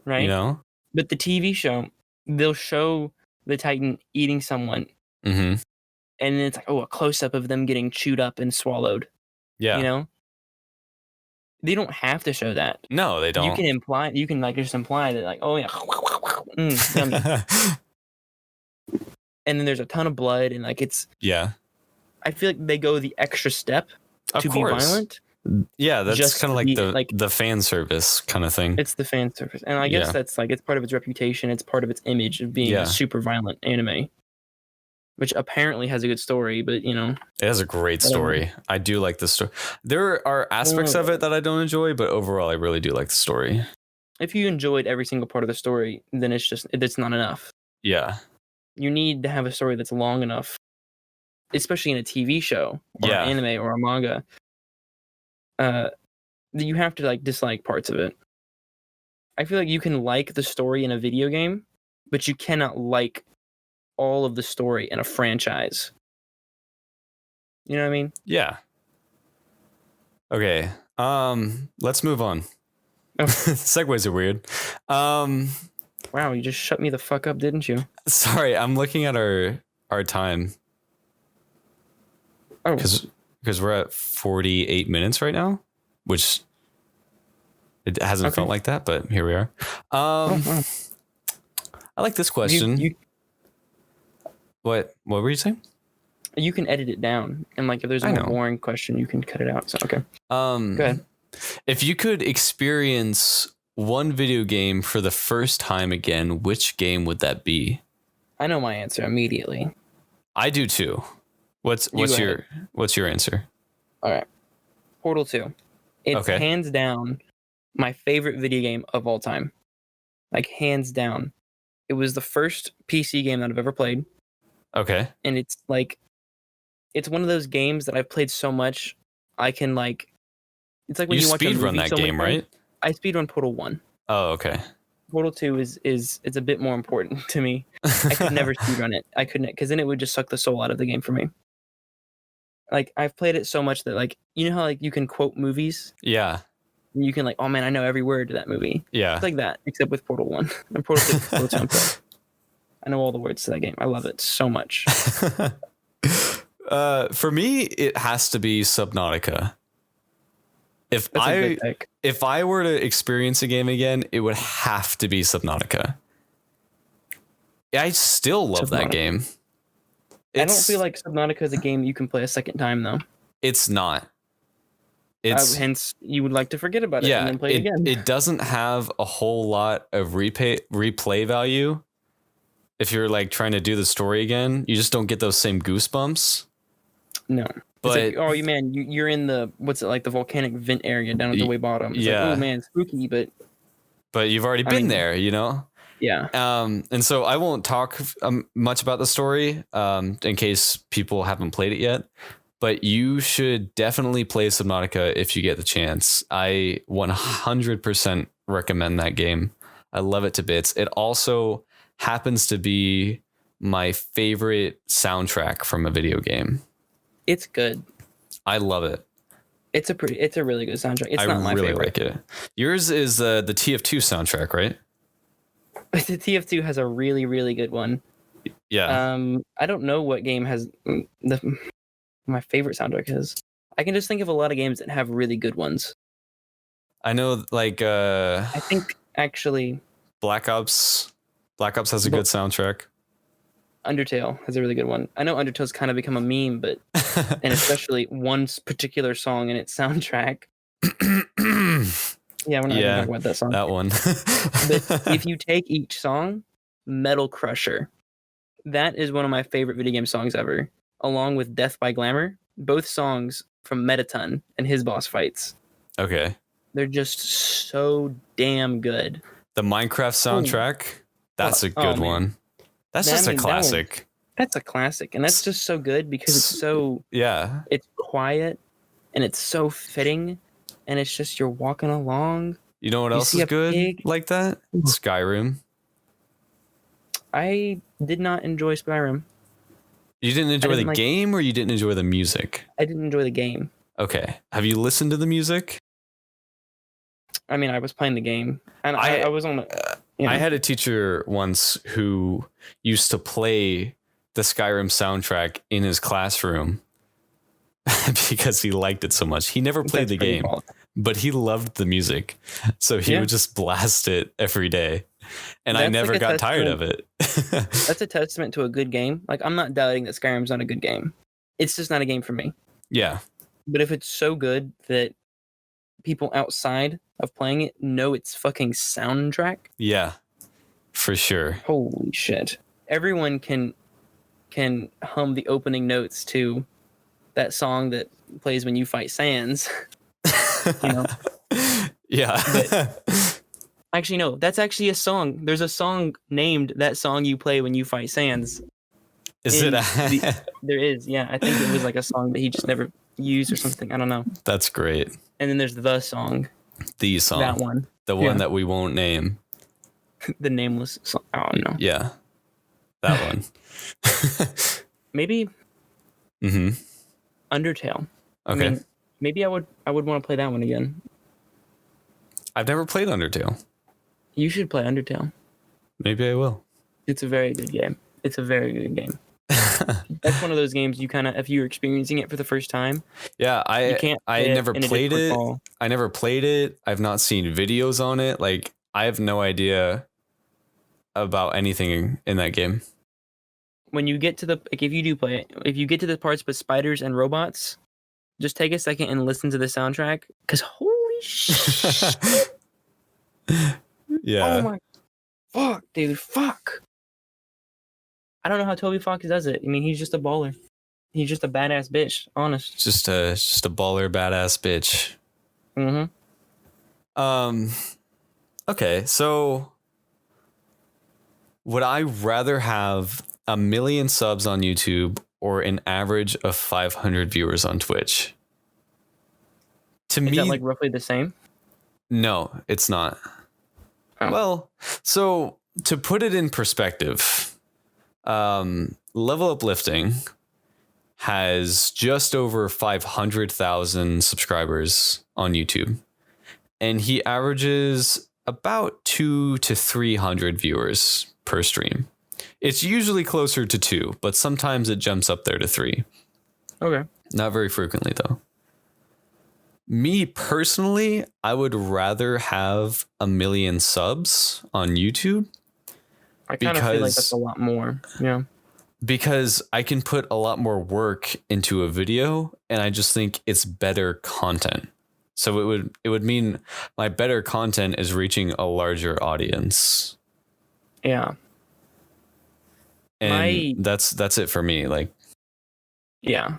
Right? You know? But the TV show, they'll show the Titan eating someone. Mm-hmm. And then it's like, a close-up of them getting chewed up and swallowed. Yeah. You know? They don't have to show that. No, they don't. You can like just imply that like, oh yeah. Yummy. And then there's a ton of blood and like it's... Yeah. I feel like they go the extra step to be violent. Yeah, that's kind of like the fan service kind of thing. It's the fan service. And I guess that's like, it's part of its reputation. It's part of its image of being a super violent anime. Which apparently has a good story, but you know. It has a great story. I do like the story. There are aspects of it that I don't enjoy, but overall I really do like the story. If you enjoyed every single part of the story, then it's not enough. Yeah. You need to have a story that's long enough, especially in a TV show or an anime or a manga. You have to like dislike parts of it. I feel like you can like the story in a video game, but you cannot like all of the story in a franchise. You know what I mean? Yeah. Okay. Let's move on. Oh. Segues are weird. Wow, you just shut me the fuck up, didn't you? Sorry, I'm looking at our time. Oh. Because we're at 48 minutes right now, which it hasn't felt like that, but here we are. Wow. I like this question. What were you saying? You can edit it down, and like if there's a more boring question, you can cut it out. So okay. Go ahead. If you could experience one video game for the first time again, which game would that be? I know my answer immediately. I do too. What's your answer? All right. Portal 2. It's hands down my favorite video game of all time. Like hands down. It was the first PC game that I've ever played. Okay. And it's like, it's one of those games that I've played so much, I can like, it's like when you watch a movie. You speedrun that game, right? I speedrun Portal 1. Oh, okay. Portal 2 is it's a bit more important to me. I could never speedrun it. I couldn't, because then it would just suck the soul out of the game for me. Like, I've played it so much that, like, you know how, like, you can quote movies? Yeah. And you can, like, oh, man, I know every word to that movie. Yeah. It's like that, except with Portal 1. And Portal 2, Portal 2, I know all the words to that game. I love it so much. For me, it has to be Subnautica. If I were to experience a game again, it would have to be Subnautica. I still love that game. I don't feel like Subnautica is a game you can play a second time, though. It's not. Hence, you would like to forget about it and then play it again. It doesn't have a whole lot of replay value. If you're like trying to do the story again, you just don't get those same goosebumps. No. But it's like, man, you're in the the volcanic vent area down at the way bottom. It's like, oh man, spooky, but you've already been there, you know? Yeah. And so I won't talk much about the story in case people haven't played it yet. But you should definitely play Subnautica if you get the chance. I 100% recommend that game. I love it to bits. It also happens to be my favorite soundtrack from a video game. It's good. I love it. It's a really good soundtrack. It's not my favorite. I really like it. Yours is the TF2 soundtrack, right? The TF2 has a really, really good one. Yeah. I don't know what game has my favorite soundtrack is. I can just think of a lot of games that have really good ones. I know, like I think actually Black Ops has a good soundtrack. Undertale has a really good one. I know Undertale's kind of become a meme, but and especially one particular song in its soundtrack. Yeah, we're not gonna talk about that song. That one. But if you take each song, Metal Crusher, that is one of my favorite video game songs ever, along with Death by Glamour. Both songs from Metaton and his boss fights. Okay. They're just so damn good. The Minecraft soundtrack, that's a good one. That's just a classic. That's a classic, and that's just so good because it's so it's quiet and it's so fitting, and it's just you're walking along. You know what else is good like that? Skyrim. I did not enjoy Skyrim. You didn't enjoy the game, or you didn't enjoy the music? I didn't enjoy the game. Okay. Have you listened to the music? I mean, I was playing the game, and I was on. I had a teacher once who used to play the Skyrim soundtrack in his classroom because he liked it so much. He never played the game, but he loved the music. So he would just blast it every day. And I never got tired of it. That's a testament to a good game. Like, I'm not doubting that Skyrim's not a good game. It's just not a game for me. Yeah. But if it's so good that people outside of playing it know its fucking soundtrack. Yeah, for sure. Holy shit. Everyone can hum the opening notes to that song that plays when you fight Sans. You know? Yeah. But, actually, no, that's actually a song. There's a song named that song you play when you fight Sans. Is it? There is, yeah. I think it was like a song that he just never used or something. I don't know. That's great. And then there's the song. The song. That one. The one that we won't name. The nameless song. Oh, no. Yeah. That one. Maybe Undertale. Okay. I mean, maybe I would want to play that one again. I've never played Undertale. You should play Undertale. Maybe I will. It's a very good game. It's a very good game. That's one of those games you kind of, if you're experiencing it for the first time. Yeah, I never played it. I never played it. I've not seen videos on it. Like, I have no idea about anything in that game. When you get to the, like, if you do play it, if you get to the parts with spiders and robots, just take a second and listen to the soundtrack, because holy shit. Yeah. Oh my fuck, dude, fuck. I don't know how Toby Fox does it. I mean, he's just a baller. He's just a badass bitch, honest. Just a baller badass bitch. Mm-hmm. Okay, so would I rather have 1 million subs on YouTube or an average of 500 viewers on Twitch? To me, is that like roughly the same? No, it's not. Oh. Well, so to put it in perspective, Level Uplifting has just over 500,000 subscribers on YouTube, and he averages about 200 to 300 viewers per stream. It's usually closer to 2, but sometimes it jumps up there to 3. Okay. Not very frequently, though. Me personally, I would rather have 1 million subs on YouTube. I kind of feel like that's a lot more. Yeah. Because I can put a lot more work into a video, and I just think it's better content. So it would mean my better content is reaching a larger audience. Yeah. And that's it for me. Like, yeah.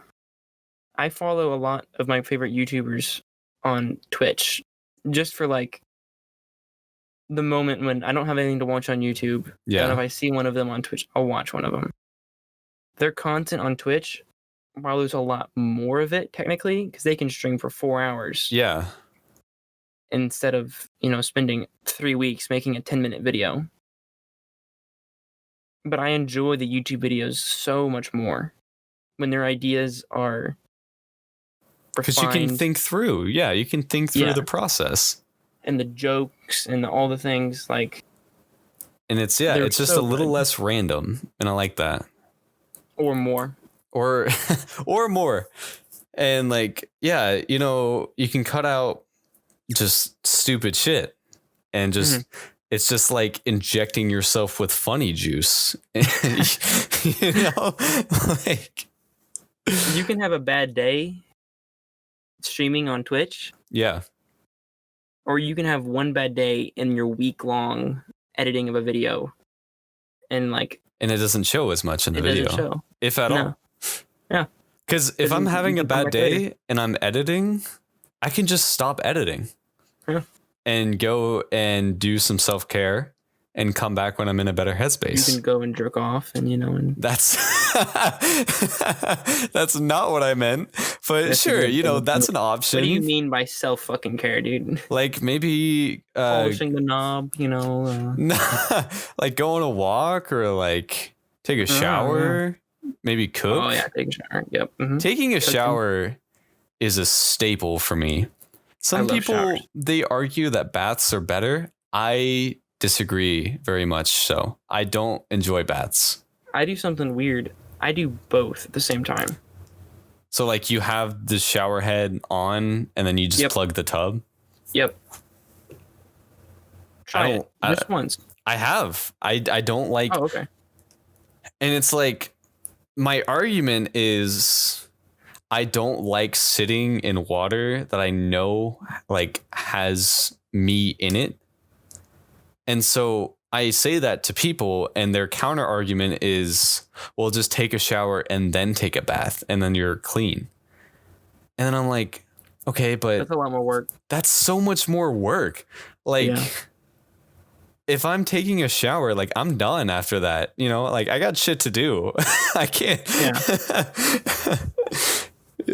I follow a lot of my favorite YouTubers on Twitch just for like the moment when I don't have anything to watch on YouTube. Yeah. And if I see one of them on Twitch, I'll watch one of them. Their content on Twitch, while there's a lot more of it technically, because they can stream for 4 hours. Yeah. Instead of, spending 3 weeks making a 10-minute video. But I enjoy the YouTube videos so much more when their ideas are because you can think through. Yeah, you can think through the process. And the jokes and all the things like. And it's just so a little less random, and I like that. Or more. Or more. And like, yeah, you can cut out just stupid shit. And just it's just like injecting yourself with funny juice. You know, like you can have a bad day streaming on Twitch. Yeah. Or you can have one bad day in your week-long editing of a video, and it doesn't show as much in the video, doesn't show. If at all. Yeah. Because if I'm having a bad day and I'm editing, I can just stop editing. Yeah. And go and do some self-care and come back when I'm in a better headspace. You can go and jerk off and That's that's not what I meant. But sure, that's an option. What do you mean by self-fucking care, dude? Like maybe polishing the knob, like go on a walk or like take a shower, maybe cook. Oh yeah, take a shower. Yep. Mm-hmm. Taking a shower is a staple for me. Some people, showers. They argue that baths are better. I disagree very much so. I don't enjoy baths. I do something weird. I do both at the same time. So like you have the shower head on and then you just plug the tub? Yep. Try it. Just once. I have. I don't like... Oh, okay. And it's like, my argument is... I don't like sitting in water that I know like has me in it. And so I say that to people and their counter argument is, well, just take a shower and then take a bath and then you're clean. And then I'm like, okay, but that's a lot more work. That's so much more work. Like if I'm taking a shower, like I'm done after that, like I got shit to do. I can't. Yeah.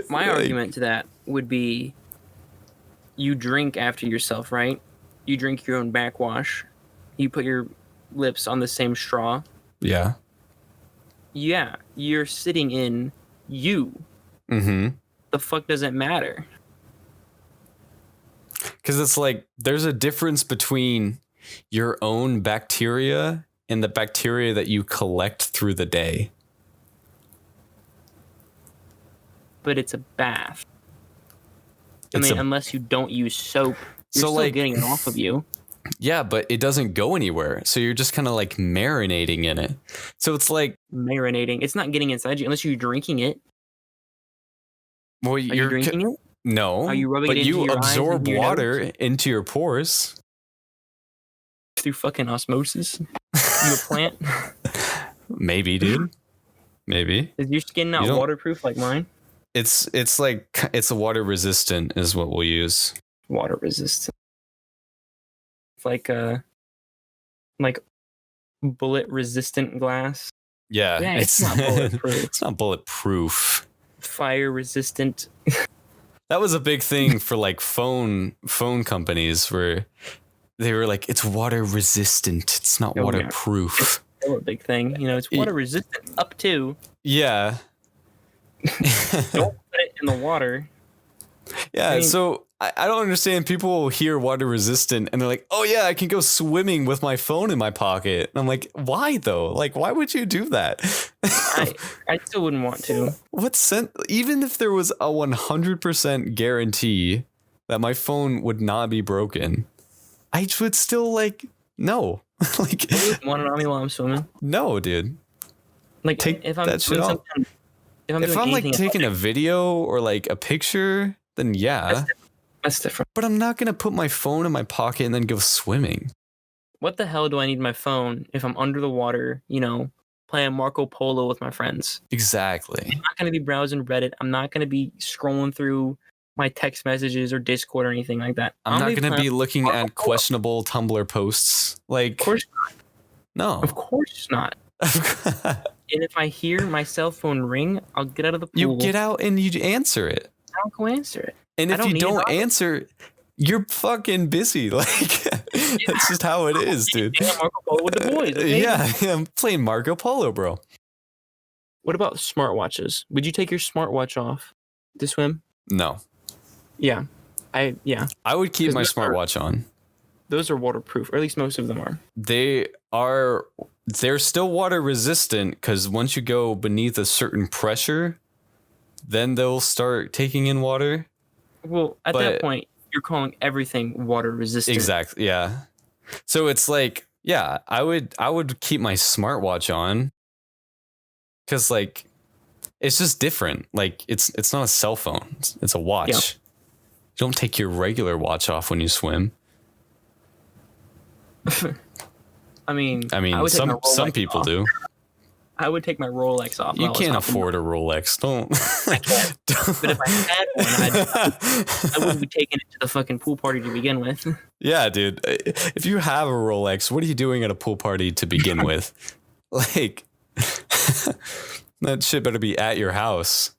My argument to that would be you drink after yourself, right? You drink your own backwash. You put your lips on the same straw. Yeah. Yeah, you're sitting in you. Mm-hmm. The fuck does it matter? Because it's like there's a difference between your own bacteria and the bacteria that you collect through the day. But it's a bath. Unless you don't use soap, you're still getting it off of you. Yeah, but it doesn't go anywhere. So you're just kind of like marinating in it. So it's like marinating. It's not getting inside you unless you're drinking it. Well, Are you drinking it? No. Are you rubbing it into your eyes? But you absorb water nose? Into your pores. Through fucking osmosis? You a plant? Maybe, dude. Maybe. Is your skin not waterproof like mine? It's a water resistant is what we'll use. Water resistant. It's like bullet resistant glass. Yeah, it's not bulletproof. It's not bulletproof. Fire resistant. That was a big thing for like phone companies where they were like, it's water resistant. It's not waterproof. It's still a big thing. It's water resistant up to. Yeah. Don't put it in the water. Yeah, so I don't understand. People will hear water resistant and they're like, oh yeah, I can go swimming with my phone in my pocket. And I'm like, why though? Like, why would you do that? I still wouldn't want to. What sense? Even if there was a 100% guarantee that my phone would not be broken, I would still like, no. Like, want it on me while I'm swimming? No, dude. Like, take if I'm that shit off. If I'm like taking a video or like a picture, then yeah. That's different. But I'm not going to put my phone in my pocket and then go swimming. What the hell do I need my phone if I'm under the water, playing Marco Polo with my friends? Exactly. I'm not going to be browsing Reddit. I'm not going to be scrolling through my text messages or Discord or anything like that. I'm not going to be looking at questionable Tumblr posts. Like, of course not. No. Of course not. And if I hear my cell phone ring, I'll get out of the pool. You get out and you answer it. I'll go answer it. And if you don't answer, you're fucking busy. Like, that's just how it is, dude. Marco Polo with the boys. Okay? Yeah, I'm playing Marco Polo, bro. What about smartwatches? Would you take your smartwatch off to swim? No. Yeah. I would keep my smartwatch on. Those are waterproof, or at least most of them are. They're still water resistant because once you go beneath a certain pressure, then they'll start taking in water. Well, at that point, you're calling everything water resistant. Exactly. Yeah. So it's like, yeah, I would keep my smartwatch on because like it's just different. Like it's not a cell phone. It's a watch. Yeah. You don't take your regular watch off when you swim. I mean, some people do. I would take my Rolex off. You can't afford a Rolex. Don't. I can't. But if I had one, I wouldn't be taking it to the fucking pool party to begin with. Yeah, dude. If you have a Rolex, what are you doing at a pool party to begin with? Like, that shit better be at your house.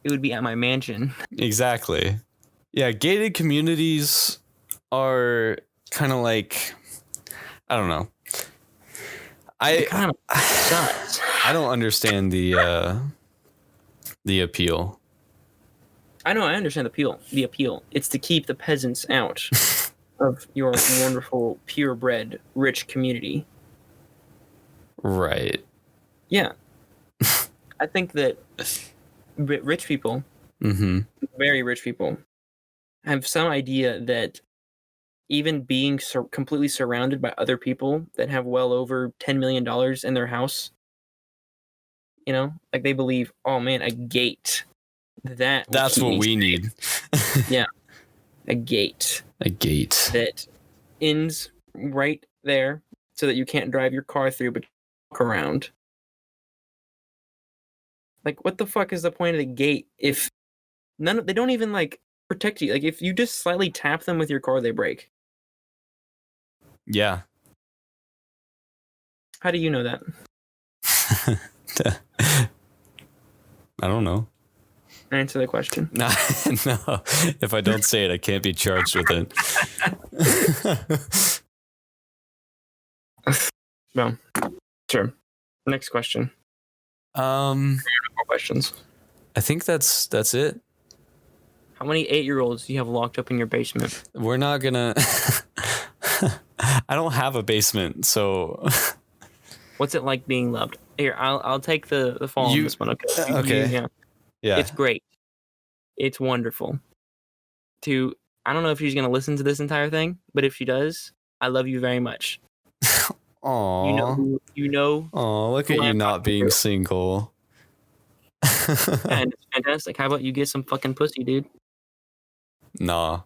It would be at my mansion. Exactly. Yeah, gated communities are kind of like, I don't know. It kind of sucks. I don't understand the appeal. I know, I understand the appeal. It's to keep the peasants out of your wonderful, purebred, rich community. Right. Yeah. I think that rich people, very rich people, have some idea that even being completely surrounded by other people that have well over $10 million in their house, you know, like they believe, oh man, a gate. That's what we need. Yeah. A gate. A gate. That ends right there so that you can't drive your car through, but walk around. Like, what the fuck is the point of the gate if they don't even, like, protect you? Like, if you just slightly tap them with your car, they break. Yeah. How do you know that? I don't know. Answer the question. No. If I don't say it, I can't be charged with it. No. Sure. Next question. More questions. I think that's it. How many 8-year-olds do you have locked up in your basement? We're not gonna. I don't have a basement, so. What's it like being loved? Here, I'll take the fall on this one. Okay. Okay. Yeah. It's great. It's wonderful. I don't know if she's gonna listen to this entire thing, but if she does, I love you very much. Aww. You know. Oh, look at you not being single. And it's fantastic. How about you get some fucking pussy, dude? Nah.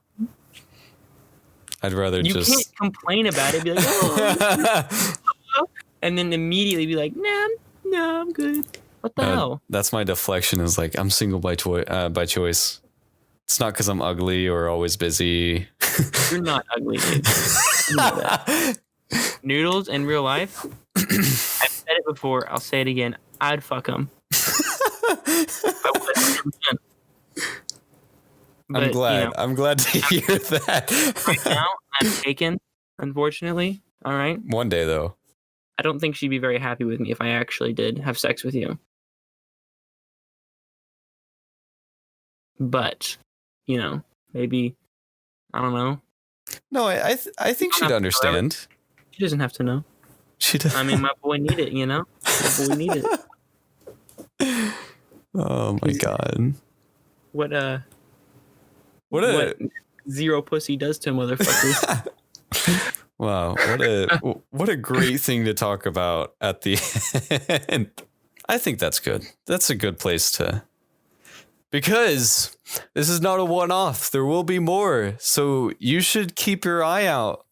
I'd rather you just. You can't complain about it. Be like, oh. And then immediately be like, nah, I'm good. What the hell? That's my deflection. Is like I'm single by choice. It's not because I'm ugly or always busy. You're not ugly, dude. You know that. Noodles in real life. I've said it before. I'll say it again. I'd fuck him. I'm glad. You know, I'm glad to hear that. Right now, I'm taken. Unfortunately. All right. One day, though. I don't think she'd be very happy with me if I actually did have sex with you. But, you know, maybe, I don't know. No, I think she'd understand. She doesn't have to know. She does. I mean, my boy need it, you know? My boy need it. Oh my god. What zero pussy does to motherfuckers. Wow, what a great thing to talk about at the end. I think that's good. That's a good place to, because this is not a one-off. There will be more. So you should keep your eye out.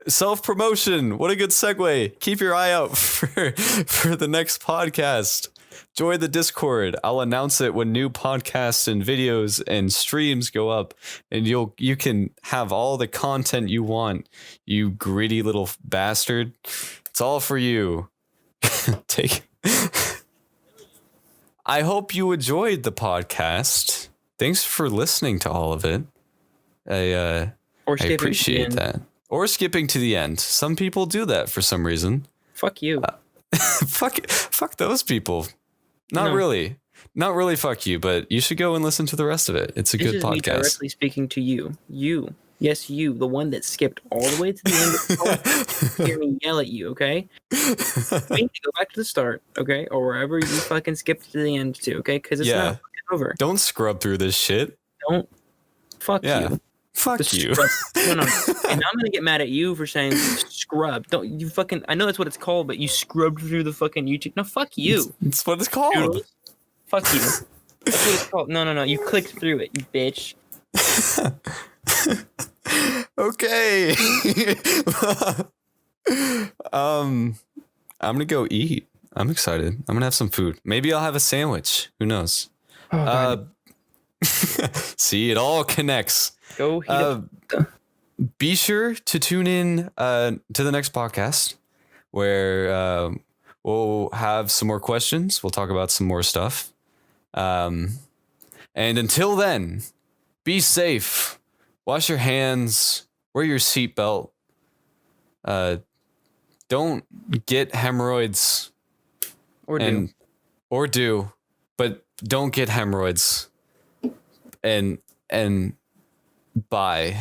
Self-promotion. What a good segue. Keep your eye out for the next podcast. Join the Discord. I'll announce it when new podcasts and videos and streams go up, and you can have all the content you want. You greedy little bastard. It's all for you. Take. I hope you enjoyed the podcast. Thanks for listening to all of it. I appreciate that. Or skipping to the end. Some people do that for some reason. Fuck you. Fuck those people. Not really. Not really fuck you, but you should go and listen to the rest of it. It's a good podcast. Me directly speaking to you. You. Yes, you. The one that skipped all the way to the end of the podcast. Hear me yell at you, okay? You need to go back to the start, okay? Or wherever you fucking skipped to the end to, okay? Because it's not fucking over. Don't scrub through this shit. Don't. Fuck you. Fuck you. No. And I'm gonna get mad at you for saying scrub. Don't you fucking? I know that's what it's called, but you scrubbed through the fucking YouTube. No, fuck you. It's what it's called. Noodles. Fuck you. That's what it's called. No. You clicked through it, you bitch. Okay. I'm gonna go eat. I'm excited. I'm gonna have some food. Maybe I'll have a sandwich. Who knows? Oh, See, it all connects. go heat up. Be sure to tune in to the next podcast where we'll have some more questions. We'll talk about some more stuff. And until then, be safe. Wash your hands. Wear your seatbelt. Don't get hemorrhoids. Or do, but don't get hemorrhoids. And bye.